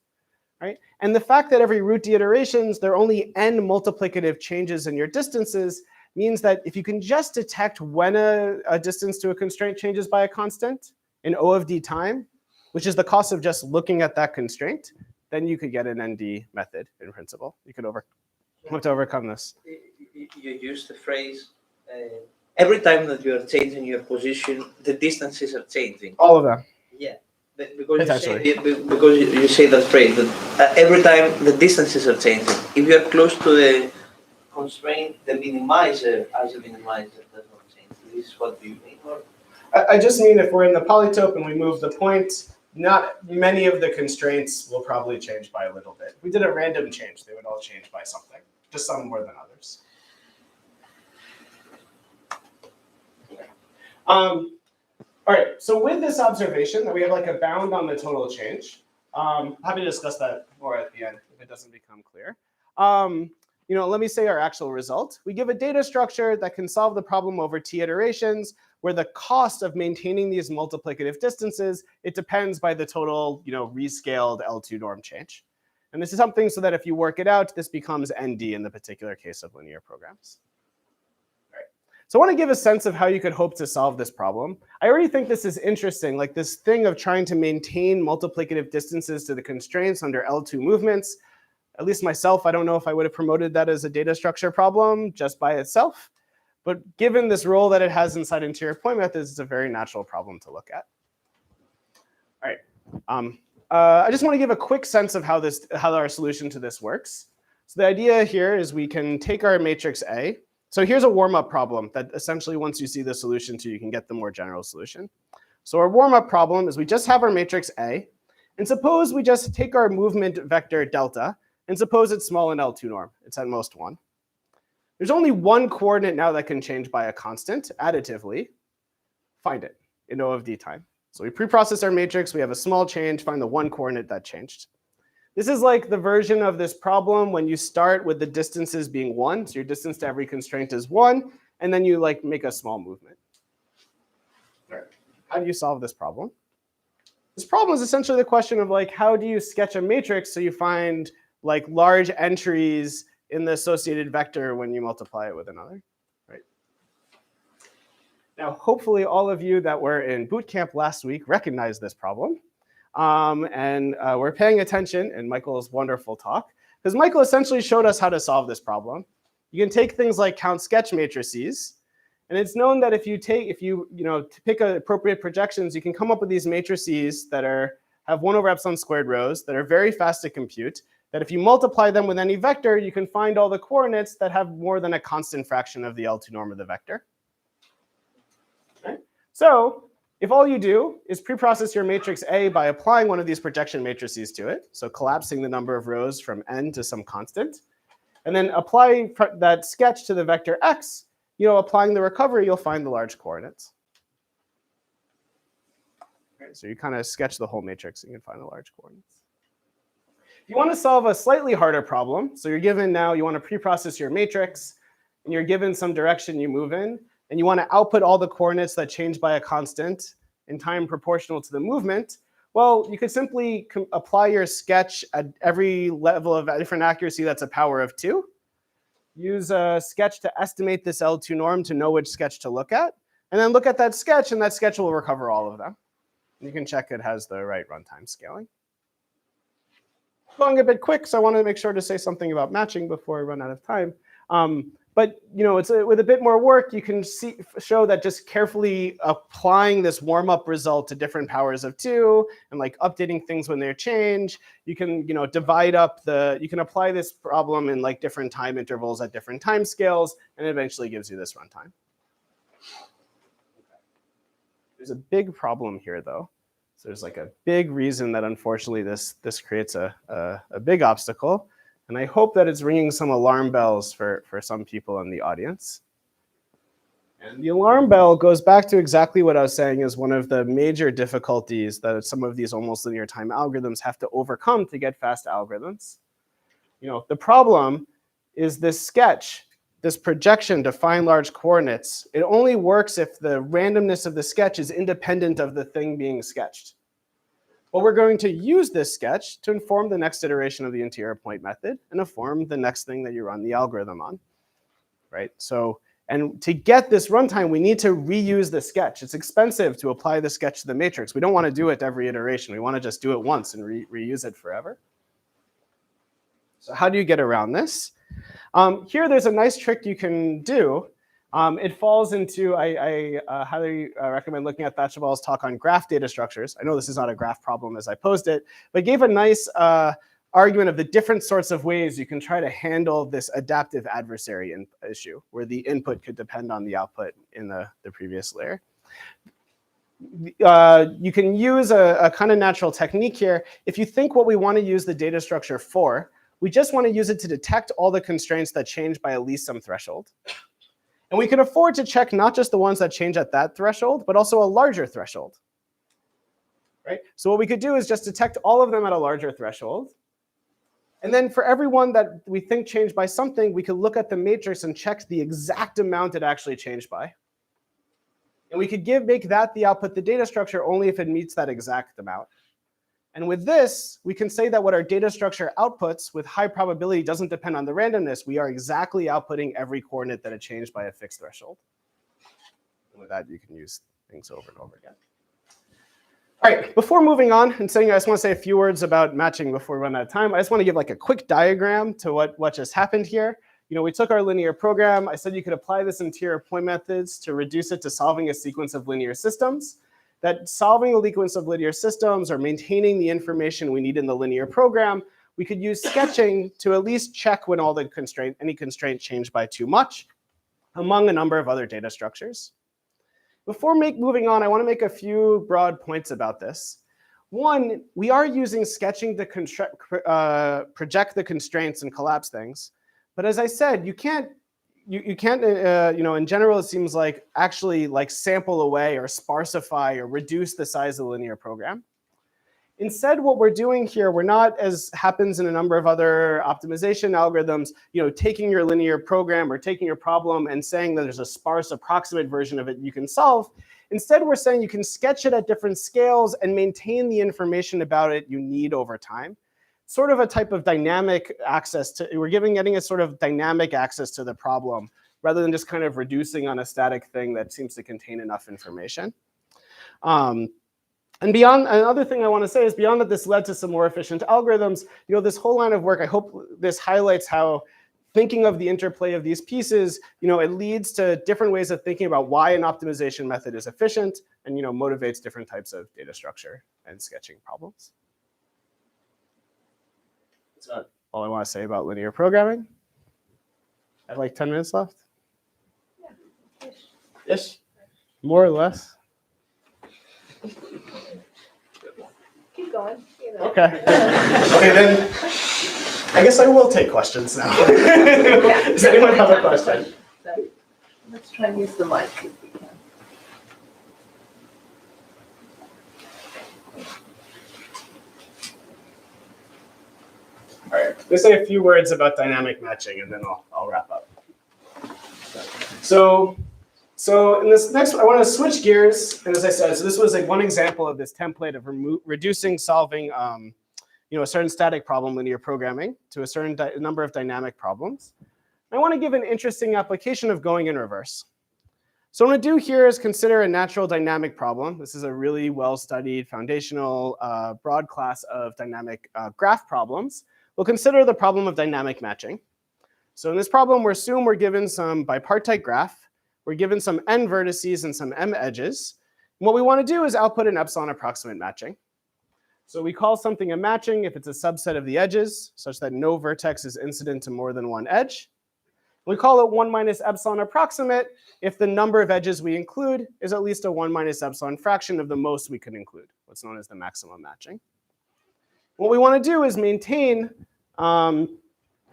Right? And the fact that every root d iterations, there are only n multiplicative changes in your distances means that if you can just detect when a distance to a constraint changes by a constant in O of d time, which is the cost of just looking at that constraint, then you could get an nd method in principle. You could have to overcome this. You use the phrase, every time that you are changing your position, the distances are changing. All of them. Yeah, because you say that phrase, that every time the distances are changing. If you are close to the constraint, the minimizer as a minimizer does not change. This is what you mean? Or? I just mean if we're in the polytope and we move the point, not many of the constraints will probably change by a little bit. If we did a random change, they would all change by something, just some more than others. All right, so with this observation that we have like a bound on the total change, happy to discuss that more at the end if it doesn't become clear. Let me say our actual result. We give a data structure that can solve the problem over t iterations, where the cost of maintaining these multiplicative distances, it depends by the total, rescaled L2 norm change. And this is something so that if you work it out, this becomes ND in the particular case of linear programs. All right. So I want to give a sense of how you could hope to solve this problem. I already think this is interesting, like this thing of trying to maintain multiplicative distances to the constraints under L2 movements. At least myself, I don't know if I would have promoted that as a data structure problem just by itself. But given this role that it has inside interior point methods, it's a very natural problem to look at. All right. I just want to give a quick sense of how our solution to this works. So the idea here is we can take our matrix A. So here's a warm-up problem that essentially once you see the solution to, you can get the more general solution. So our warm-up problem is we just have our matrix A. And suppose we just take our movement vector delta. And suppose it's small in L2 norm. It's at most 1. There's only one coordinate now that can change by a constant additively. Find it in O of d time. So we preprocess our matrix. We have a small change. Find the one coordinate that changed. This is like the version of this problem when you start with the distances being 1. So your distance to every constraint is 1. And then you make a small movement. All right. How do you solve this problem? This problem is essentially the question of how do you sketch a matrix so you find large entries in the associated vector when you multiply it with another, right? Now, hopefully all of you that were in boot camp last week recognize this problem. And we're paying attention in Michael's wonderful talk, because Michael essentially showed us how to solve this problem. You can take things like count sketch matrices. And it's known that if you pick appropriate projections, you can come up with these matrices that have 1 over epsilon squared rows that are very fast to compute, that if you multiply them with any vector, you can find all the coordinates that have more than a constant fraction of the L2 norm of the vector. Okay. So if all you do is preprocess your matrix A by applying one of these projection matrices to it, so collapsing the number of rows from n to some constant, and then apply that sketch to the vector x, applying the recovery, you'll find the large coordinates. Okay, so you kind of sketch the whole matrix and you can find the large coordinates. If you want to solve a slightly harder problem, so you're given now, you want to preprocess your matrix, and you're given some direction you move in, and you want to output all the coordinates that change by a constant in time proportional to the movement, well, you could simply apply your sketch at every level of different accuracy that's a power of 2. Use a sketch to estimate this L2 norm to know which sketch to look at, and then look at that sketch, and that sketch will recover all of them. You can check it has the right runtime scaling. Going a bit quick, so I want to make sure to say something about matching before I run out of time. But with a bit more work, you can show that just carefully applying this warm-up result to different powers of 2 and updating things when they change, you can divide up you can apply this problem in different time intervals at different time scales, and it eventually gives you this runtime. There's a big problem here, though. So there's a big reason that unfortunately this creates a big obstacle. And I hope that it's ringing some alarm bells for some people in the audience. And the alarm bell goes back to exactly what I was saying is one of the major difficulties that some of these almost linear time algorithms have to overcome to get fast algorithms. The problem is this sketch, this projection to find large coordinates. It only works if the randomness of the sketch is independent of the thing being sketched. Well, we're going to use this sketch to inform the next iteration of the interior point method and inform the next thing that you run the algorithm on, right? So, and to get this runtime, we need to reuse the sketch. It's expensive to apply the sketch to the matrix. We don't want to do it every iteration. We want to just do it once and reuse it forever. So how do you get around this? Here, there's a nice trick you can do. It falls into, I highly recommend looking at Thatcheval's talk on graph data structures. I know this is not a graph problem as I posed it, but gave a nice argument of the different sorts of ways you can try to handle this adaptive adversary issue, where the input could depend on the output in the previous layer. You can use a kind of natural technique here. If you think what we want to use the data structure for, we just want to use it to detect all the constraints that change by at least some threshold. And we can afford to check not just the ones that change at that threshold, but also a larger threshold. Right? So what we could do is just detect all of them at a larger threshold. And then for every one that we think changed by something, we could look at the matrix and check the exact amount it actually changed by. And we could make that the output the data structure only if it meets that exact amount. And with this, we can say that what our data structure outputs with high probability doesn't depend on the randomness. We are exactly outputting every coordinate that it changed by a fixed threshold. And with that, you can use things over and over again. All right, before moving on and saying, I just want to say a few words about matching before we run out of time. I just want to give like a quick diagram to what just happened here. We took our linear program. I said you could apply this interior point methods to reduce it to solving a sequence of linear systems. That solving a sequence of linear systems or maintaining the information we need in the linear program, we could use sketching to at least check when any constraint changed by too much, among a number of other data structures. Before moving on, I want to make a few broad points about this. One, we are using sketching to project the constraints and collapse things. But as I said, you can't, in general, it seems like actually like sample away or sparsify or reduce the size of the linear program. Instead, what we're doing here, we're not, as happens in a number of other optimization algorithms, taking your linear program or taking your problem and saying that there's a sparse approximate version of it you can solve. Instead, we're saying you can sketch it at different scales and maintain the information about it you need over time. Sort of a type of dynamic access to, we're getting a sort of dynamic access to the problem rather than just kind of reducing on a static thing that seems to contain enough information. And another thing I want to say is beyond that this led to some more efficient algorithms, this whole line of work, I hope this highlights how thinking of the interplay of these pieces, it leads to different ways of thinking about why an optimization method is efficient and, motivates different types of data structure and sketching problems. That's all I want to say about linear programming. I have like 10 minutes left. Yeah. Ish. More or less. Keep going. Okay. Okay, then I guess I will take questions now. Does anyone have a question? Let's try and use the mic. All right, let's say a few words about dynamic matching, and then I'll wrap up. So in this next, I want to switch gears. And as I said, so this was like one example of this template of solving, a certain static problem, linear programming, to a certain number of dynamic problems. I want to give an interesting application of going in reverse. So what I'm going to do here is consider a natural dynamic problem. This is a really well-studied, foundational, broad class of dynamic graph problems. We'll consider the problem of dynamic matching. So in this problem, we're given some bipartite graph. We're given some n vertices and some m edges. And what we want to do is output an epsilon approximate matching. So we call something a matching if it's a subset of the edges, such that no vertex is incident to more than one edge. We call it 1 minus epsilon approximate if the number of edges we include is at least a 1 minus epsilon fraction of the most we can include, what's known as the maximum matching. What we want to do is maintain a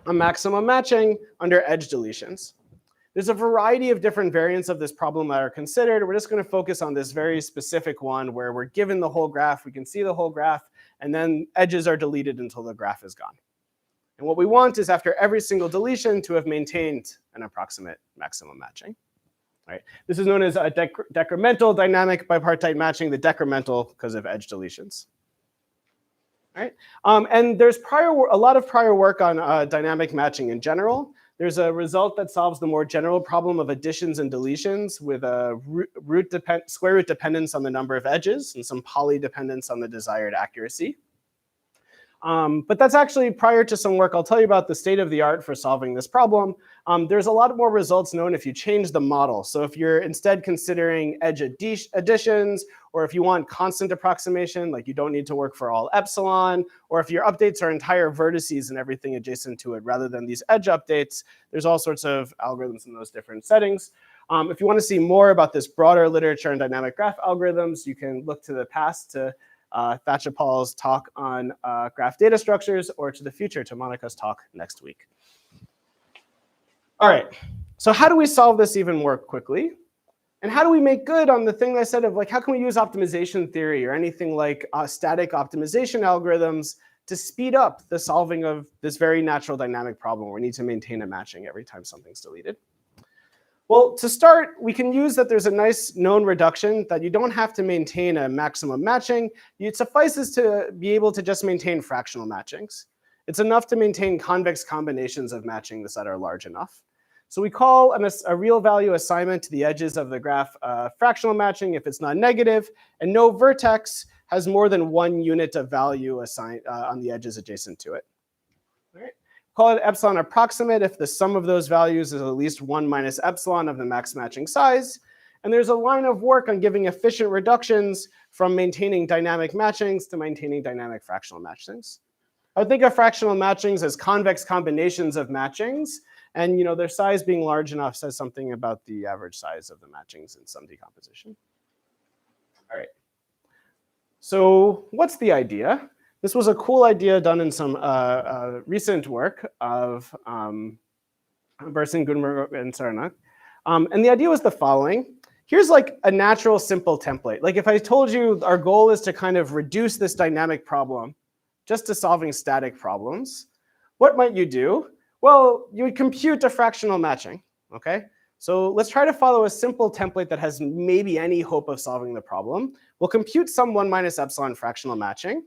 maximum matching under edge deletions. There's a variety of different variants of this problem that are considered. We're just going to focus on this very specific one where we're given the whole graph, we can see the whole graph, and then edges are deleted until the graph is gone. And what we want is after every single deletion to have maintained an approximate maximum matching. Right? This is known as a decremental dynamic bipartite matching, the decremental because of edge deletions. Right? And there's a lot of prior work on dynamic matching in general. There's a result that solves the more general problem of additions and deletions with a square root dependence on the number of edges and some poly dependence on the desired accuracy. But that's actually prior to some work. I'll tell you about the state of the art for solving this problem. There's a lot more results known if you change the model. So if you're instead considering edge additions, or if you want constant approximation, like you don't need to work for all epsilon, or if your updates are entire vertices and everything adjacent to it rather than these edge updates, there's all sorts of algorithms in those different settings. If you want to see more about this broader literature and dynamic graph algorithms, you can look to the past to Thachapal's talk on graph data structures, or to the future to Monica's talk next week. All right, So how do we solve this even more quickly? And how do we make good on the thing I said of like, how can we use optimization theory or anything like static optimization algorithms to speed up the solving of this very natural dynamic problem where we need to maintain a matching every time something's deleted? Well, to start, we can use that there's a nice known reduction that you don't have to maintain a maximum matching. It suffices to be able to just maintain fractional matchings. It's enough to maintain convex combinations of matchings that are large enough. So we call a real value assignment to the edges of the graph fractional matching if it's not negative, and no vertex has more than one unit of value assigned on the edges adjacent to it. All right. Call it epsilon approximate if the sum of those values is at least 1 minus epsilon of the max matching size. And there's a line of work on giving efficient reductions from maintaining dynamic matchings to maintaining dynamic fractional matchings. I would think of fractional matchings as convex combinations of matchings. And their size being large enough says something about the average size of the matchings in some decomposition. All right. So what's the idea? This was a cool idea done in some recent work of Bersin, Gunberg, and Sarnak. And the idea was the following. Here's like a natural, simple template. Like if I told you our goal is to kind of reduce this dynamic problem just to solving static problems, what might you do? Well, you would compute a fractional matching, okay? So let's try to follow a simple template that has maybe any hope of solving the problem. We'll compute some 1 minus epsilon fractional matching.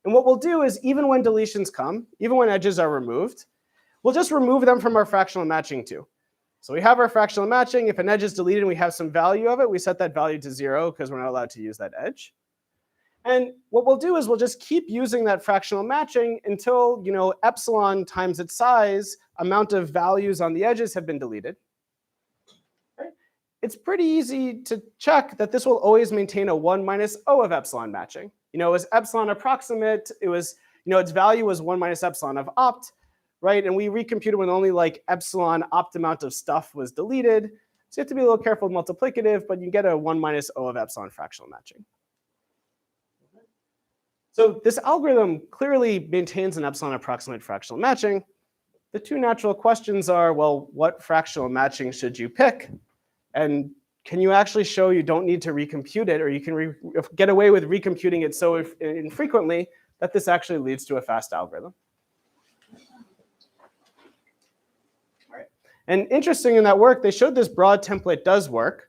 And what we'll do is even when deletions come, even when edges are removed, we'll just remove them from our fractional matching too. So we have our fractional matching. If an edge is deleted and we have some value of it, we set that value to 0 because we're not allowed to use that edge. And what we'll do is we'll just keep using that fractional matching until epsilon times its size amount of values on the edges have been deleted. Right? It's pretty easy to check that this will always maintain a 1 minus O of epsilon matching. It was epsilon approximate. It was, its value was 1 minus epsilon of opt, right? And we recomputed when only like epsilon opt amount of stuff was deleted. So you have to be a little careful with multiplicative, but you get a 1 minus O of epsilon fractional matching. So this algorithm clearly maintains an epsilon approximate fractional matching. The two natural questions are, well, what fractional matching should you pick? And can you actually show you don't need to recompute it, or you can get away with recomputing it so infrequently that this actually leads to a fast algorithm? All right. And interesting in that work, they showed this broad template does work.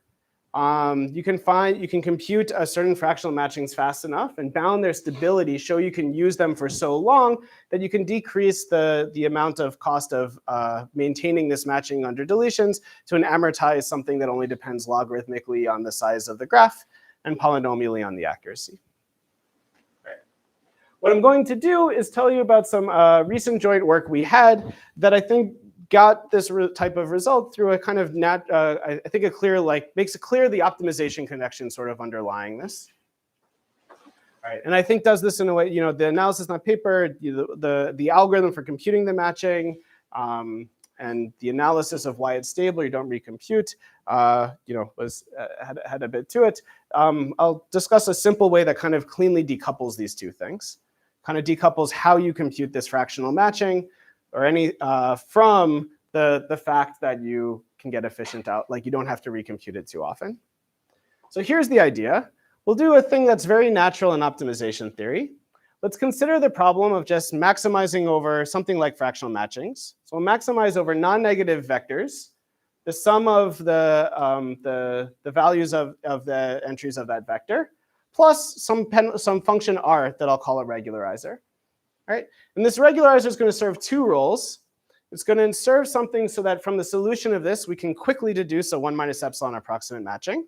You can compute a certain fractional matchings fast enough and bound their stability, show you can use them for so long that you can decrease the amount of cost of maintaining this matching under deletions to an amortized something that only depends logarithmically on the size of the graph and polynomially on the accuracy. Right. What I'm going to do is tell you about some recent joint work we had that I think got this type of result through a kind of I think makes it clear the optimization connection sort of underlying this. All right, and I think does this in a way, the analysis in that paper, the algorithm for computing the matching, and the analysis of why it's stable, you don't recompute, had a bit to it. I'll discuss a simple way that kind of cleanly decouples these two things, kind of decouples how you compute this fractional matching or any from the fact that you can get efficient out, like you don't have to recompute it too often. So here's the idea. We'll do a thing that's very natural in optimization theory. Let's consider the problem of just maximizing over something like fractional matchings. So we'll maximize over non-negative vectors, the sum of the values of the entries of that vector, plus some function r that I'll call a regularizer. Right? And this regularizer is going to serve two roles. It's going to serve something so that from the solution of this, we can quickly deduce a 1 minus epsilon approximate matching.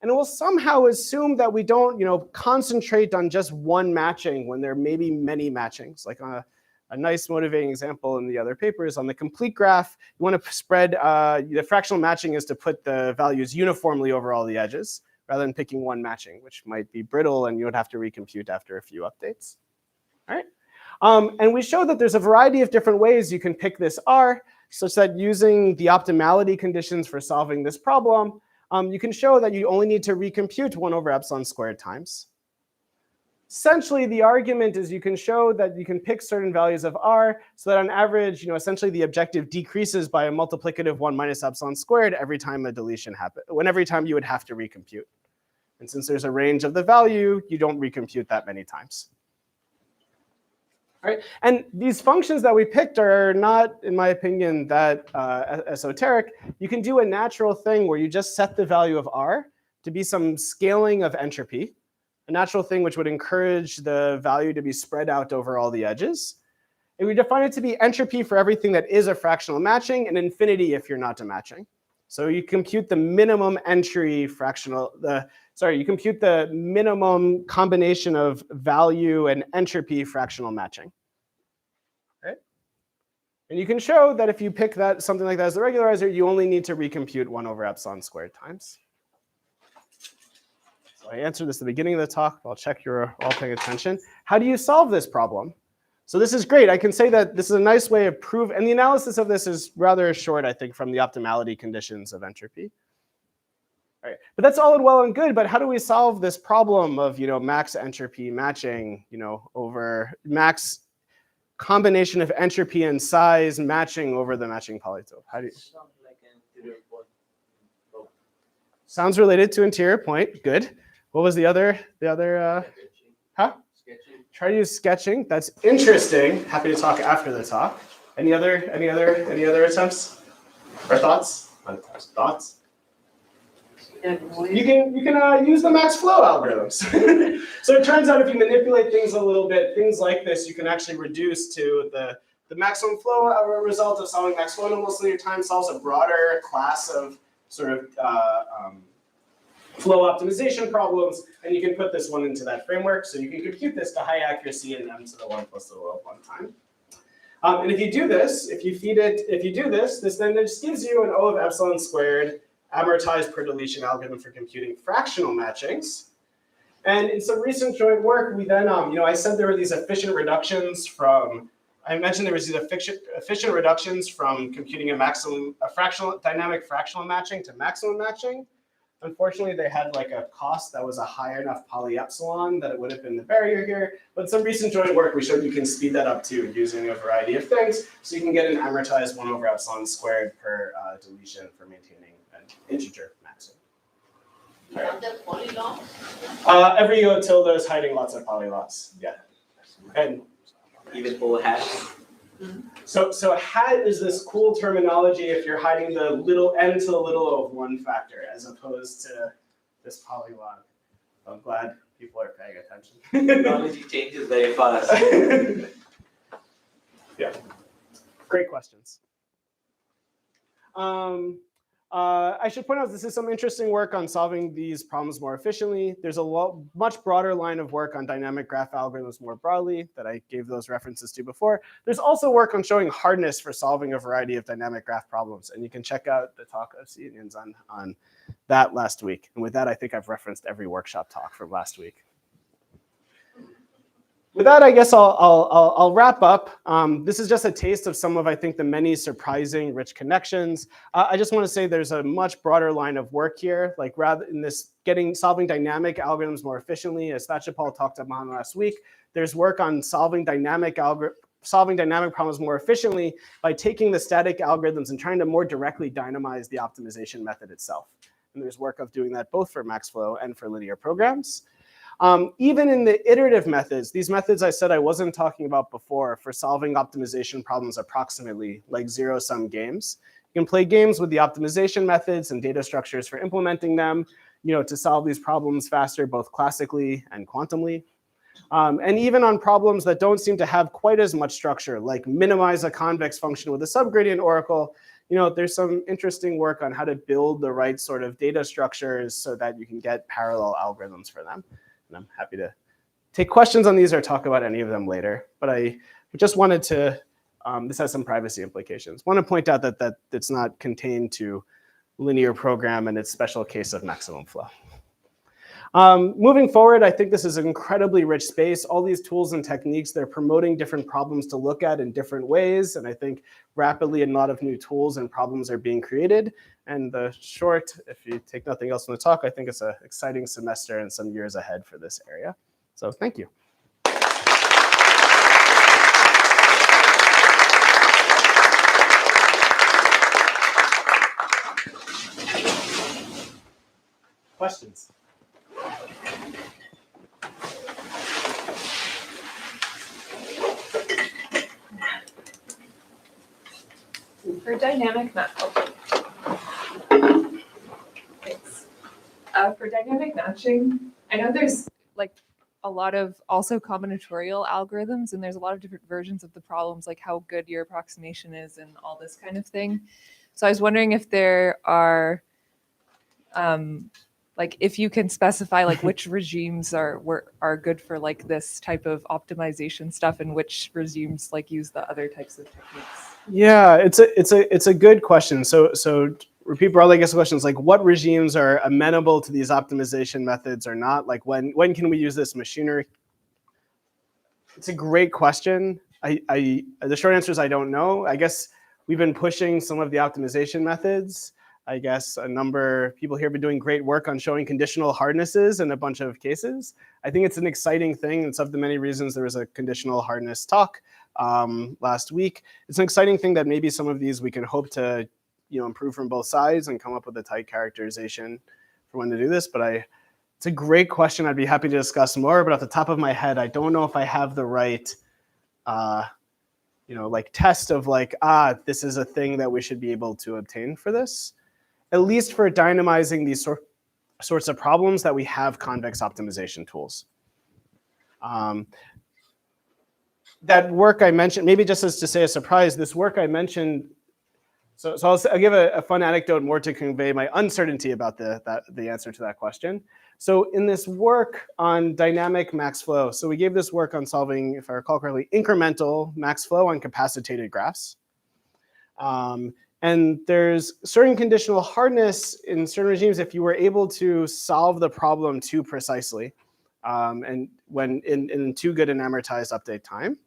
And it will somehow assume that we don't concentrate on just one matching when there may be many matchings. Like on a nice motivating example in the other papers, on the complete graph, you want to spread, the fractional matching is to put the values uniformly over all the edges, rather than picking one matching, which might be brittle and you would have to recompute after a few updates. All right? And we show that there's a variety of different ways you can pick this R, such that using the optimality conditions for solving this problem, you can show that you only need to recompute 1 over epsilon squared times. essentially, the argument is you can show that you can pick certain values of r so that on average, essentially the objective decreases by a multiplicative 1 minus epsilon squared every time a deletion happens, every time you would have to recompute. And since there's a range of the value, you don't recompute that many times. All right? And these functions that we picked are not, in my opinion, that esoteric. You can do a natural thing where you just set the value of r to be some scaling of entropy, a natural thing which would encourage the value to be spread out over all the edges. And we define it to be entropy for everything that is a fractional matching and infinity if you're not a matching. So you compute the minimum entry fractional, you compute the minimum combination of value and entropy fractional matching. Right? And you can show that if you pick something like that as the regularizer, you only need to recompute 1 over epsilon squared times. I answered this at the beginning of the talk. I'll check you're all paying attention. How do you solve this problem? So this is great. I can say that this is a nice way of proving, and the analysis of this is rather short, I think, from the optimality conditions of entropy. All right. But that's all well and good, but how do we solve this problem of max entropy matching, over max combination of entropy and size matching over the matching polytope? How do you? Sounds like an interior point. Oh. Sounds related to interior point. Good. What was the other? Huh? Sketching. Try to use sketching. That's interesting. Happy to talk after the talk. Any other attempts or thoughts? Thoughts? You can use the max flow algorithms. So it turns out if you manipulate things a little bit, things like this, you can actually reduce to the maximum flow result of solving max flow in almost linear time solves a broader class of sort of flow optimization problems, and you can put this one into that framework. So you can compute this to high accuracy in m to the 1 plus the rho of 1 time. And if you do this, this then just gives you an O of epsilon squared amortized per deletion algorithm for computing fractional matchings. And in some recent joint work, we then, I said there were these efficient reductions from, I mentioned there was these efficient reductions from computing a dynamic fractional matching to maximum matching. Unfortunately, they had like a cost that was a high enough poly epsilon that it would have been the barrier here. But some recent joint work, we showed you can speed that up too using a variety of things. So you can get an amortized 1 over epsilon squared per deletion for maintaining an integer maximum. You have the poly law? Every O tilde is hiding lots of poly laws. Yeah. And Even for hash. So hat is this cool terminology if you're hiding the little n to the little o of one factor, as opposed to this polylog. I'm glad people are paying attention. Technology changes very fast. Yeah, great questions. I should point out this is some interesting work on solving these problems more efficiently. There's a much broader line of work on dynamic graph algorithms more broadly that I gave those references to before. There's also work on showing hardness for solving a variety of dynamic graph problems. And you can check out the talk of Unions on that last week. And with that, I think I've referenced every workshop talk from last week. With that, I guess I'll wrap up. This is just a taste of some of, I think, the many surprising rich connections. I just want to say there's a much broader line of work here, like rather in this solving dynamic algorithms more efficiently, as Thachapal talked about last week. There's work on solving dynamic problems more efficiently by taking the static algorithms and trying to more directly dynamize the optimization method itself. And there's work of doing that both for MaxFlow and for linear programs. Even in the iterative methods, these methods I said I wasn't talking about before for solving optimization problems approximately, like zero-sum games. You can play games with the optimization methods and data structures for implementing them, to solve these problems faster, both classically and quantumly. And even on problems that don't seem to have quite as much structure, like minimize a convex function with a subgradient oracle, there's some interesting work on how to build the right sort of data structures so that you can get parallel algorithms for them. And I'm happy to take questions on these or talk about any of them later. But I just wanted to, this has some privacy implications. Want to point out that it's not contained to linear program and its special case of maximum flow. Moving forward, I think this is an incredibly rich space. All these tools and techniques, they're promoting different problems to look at in different ways. And I think rapidly a lot of new tools and problems are being created. And the short, if you take nothing else from the talk, I think it's an exciting semester and some years ahead for this area. So thank you. Questions? For dynamic for dynamic matching, I know there's like a lot of also combinatorial algorithms, and there's a lot of different versions of the problems, like how good your approximation is and all this kind of thing. So I was wondering if there are, like if you can specify like which regimes are good for like this type of optimization stuff, and which regimes like use the other types of techniques. Yeah, it's a good question. So repeat broadly, I guess the question is like, what regimes are amenable to these optimization methods or not? Like when can we use this machinery? It's a great question. The short answer is I don't know. I guess we've been pushing some of the optimization methods. I guess a number of people here have been doing great work on showing conditional hardnesses in a bunch of cases. I think it's an exciting thing. It's of the many reasons there was a conditional hardness talk last week. It's an exciting thing that maybe some of these we can hope to improve from both sides and come up with a tight characterization for when to do this. But it's a great question. I'd be happy to discuss more. But off the top of my head, I don't know if I have the right like test of like, this is a thing that we should be able to obtain for this. At least for dynamizing these sorts of problems that we have convex optimization tools. That work I mentioned, maybe just as to say a surprise, this work I mentioned, so I'll give a fun anecdote more to convey my uncertainty about the answer to that question. So in this work on dynamic max flow, so we gave this work on solving, if I recall correctly, incremental max flow on capacitated graphs. And there's certain conditional hardness in certain regimes if you were able to solve the problem too precisely and when in too good an amortized update time.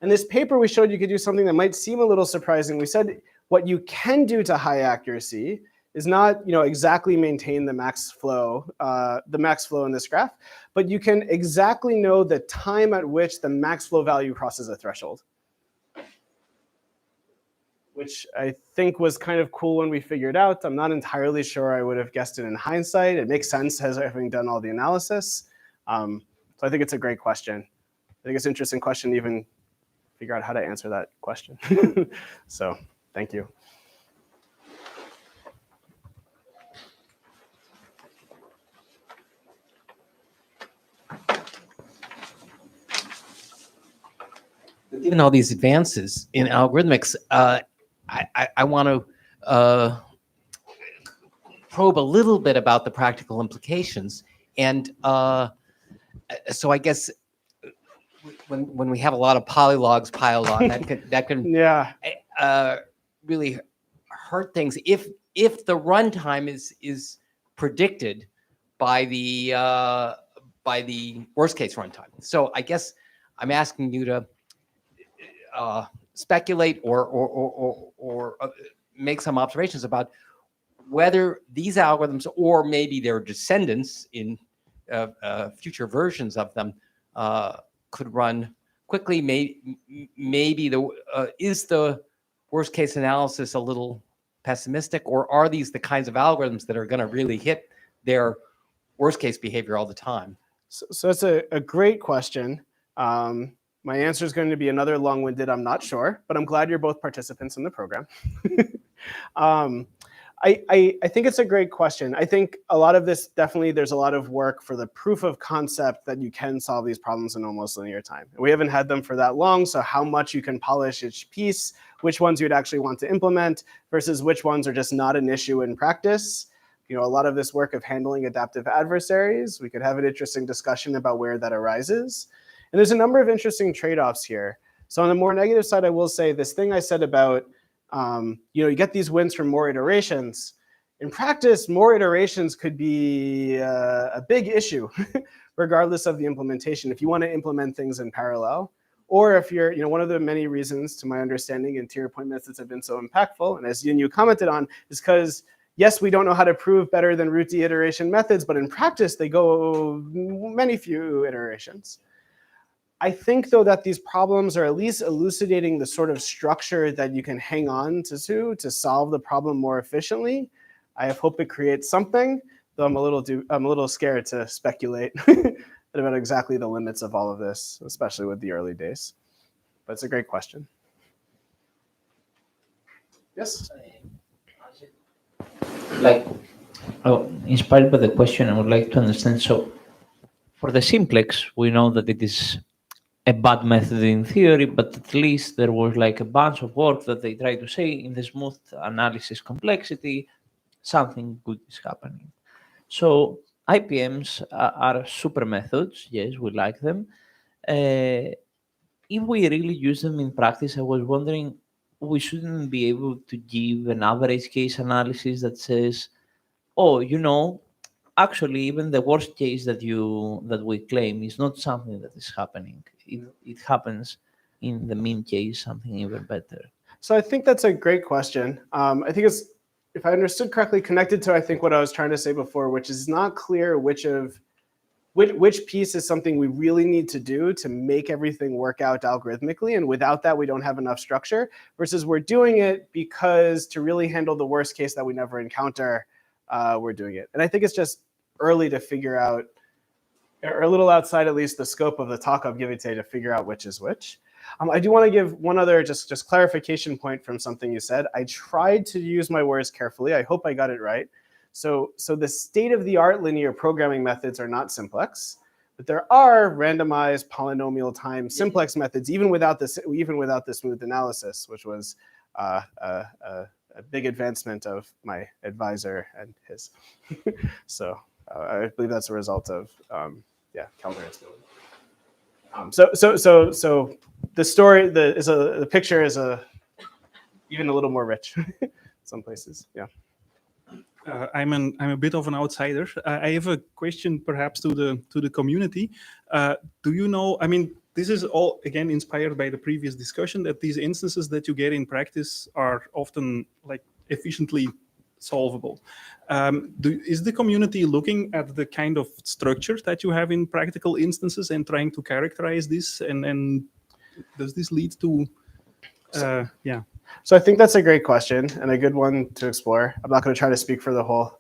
In this paper, we showed you could do something that might seem a little surprising. We said what you can do to high accuracy is not exactly maintain the max flow in this graph, but you can exactly know the time at which the max flow value crosses a threshold, which I think was kind of cool when we figured out. I'm not entirely sure I would have guessed it in hindsight. It makes sense as having done all the analysis. So I think it's a great question. I think it's an interesting question to even figure out how to answer that question. So thank you. Given all these advances in algorithmics, I want to probe a little bit about the practical implications. And so I guess when we have a lot of polylogs piled on, that can yeah. Really hurt things if the runtime is predicted by the worst case runtime. So I guess I'm asking you to speculate or make some observations about whether these algorithms or maybe their descendants in future versions of them could run quickly. Maybe is the worst case analysis a little pessimistic, or are these the kinds of algorithms that are going to really hit their worst case behavior all the time? So that's a great question. My answer is going to be another long-winded, I'm not sure, but I'm glad you're both participants in the program. I think it's a great question. I think a lot of this, definitely there's a lot of work for the proof of concept that you can solve these problems in almost linear time. We haven't had them for that long, so how much you can polish each piece, which ones you'd actually want to implement versus which ones are just not an issue in practice. A lot of this work of handling adaptive adversaries, we could have an interesting discussion about where that arises. And there's a number of interesting trade-offs here. So on the more negative side, I will say this thing I said about, you get these wins from more iterations. In practice, more iterations could be a big issue, regardless of the implementation, if you want to implement things in parallel. Or if you're, one of the many reasons, to my understanding, interior point methods have been so impactful, and as you commented on, is because, yes, we don't know how to prove better than root de-iteration methods, but in practice, they go many few iterations. I think, though, that these problems are at least elucidating the sort of structure that you can hang on to solve the problem more efficiently. I hope it creates something, though I'm a little scared to speculate about exactly the limits of all of this, especially with the early days. But it's a great question. Yes? Like, inspired by the question, I would like to understand. So, for the simplex, we know that it is a bad method in theory, but at least there was like a bunch of work that they try to say in the smooth analysis complexity, something good is happening. So IPMs are super methods. Yes, we like them. If we really use them in practice, I was wondering, we shouldn't be able to give an average case analysis that says, oh, actually, even the worst case that we claim is not something that is happening. It happens in the mean case, something even better. So I think that's a great question. I think it's, if I understood correctly, connected to I think what I was trying to say before, which is not clear which piece is something we really need to do to make everything work out algorithmically, and without that we don't have enough structure, versus we're doing it because to really handle the worst case that we never encounter, we're doing it. And I think it's just early to figure out, or a little outside at least the scope of the talk I'm giving today, to figure out which is which. I do want to give one other just clarification point from something you said. I tried to use my words carefully. I hope I got it right. So the state-of-the-art linear programming methods are not simplex, but there are randomized polynomial time simplex methods, even without the smooth analysis, which was a big advancement of my advisor and his. So I believe that's a result of Calderon's building. So the story, the picture is even a little more rich in some places. Yeah. I'm a bit of an outsider. I have a question, perhaps to the community. Do you know? I mean, this is all again inspired by the previous discussion that these instances that you get in practice are often like efficiently solvable. Is the community looking at the kind of structure that you have in practical instances and trying to characterize this? And does this lead to, yeah? So I think that's a great question and a good one to explore. I'm not going to try to speak for the whole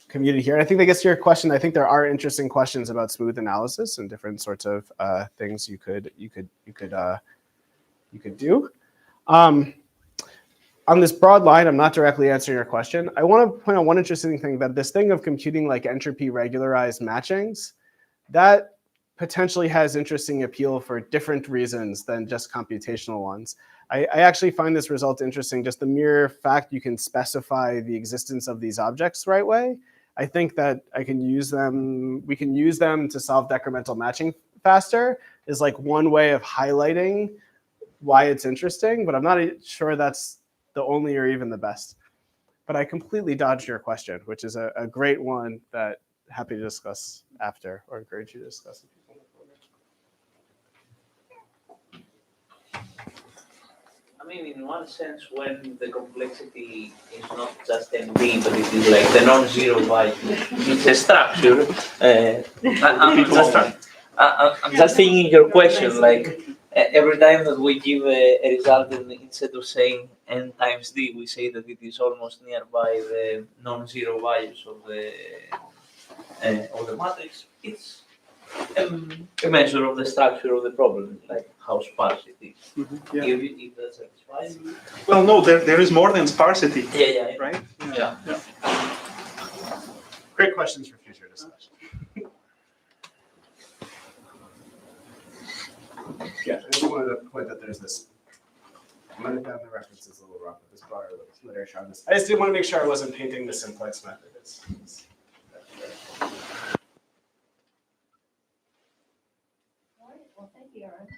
community here. I think that gets to your question. I think there are interesting questions about smooth analysis and different sorts of things you could do. On this broad line, I'm not directly answering your question. I want to point out one interesting thing, that this thing of computing like entropy regularized matchings, that potentially has interesting appeal for different reasons than just computational ones. I actually find this result interesting, just the mere fact you can specify the existence of these objects the right way. I think that we can use them to solve decremental matching faster is like one way of highlighting why it's interesting, but I'm not sure that's the only or even the best. But I completely dodged your question, which is a great one that I'm happy to discuss after, or encourage you to discuss if you want. I mean, in one sense, when the complexity is not just MD, but it is like the non-zero value, it's a structure. I'm just thinking your question, like every time that we give a result, instead of saying n times d, we say that it is almost nearby the non-zero values of the matrix. It's a measure of the structure of the problem, like how sparse it is. Mm-hmm. Yeah. If that satisfies you. Well, no, there is more than sparsity. Yeah. Right? Yeah. Great questions for future discussion. Yeah, I just wanted to point that there's this. I'm going to down the references a little wrong, but this bar literature on this. I just didn't want to make sure I wasn't painting the simplex method. All right, well, thank you, Aaron.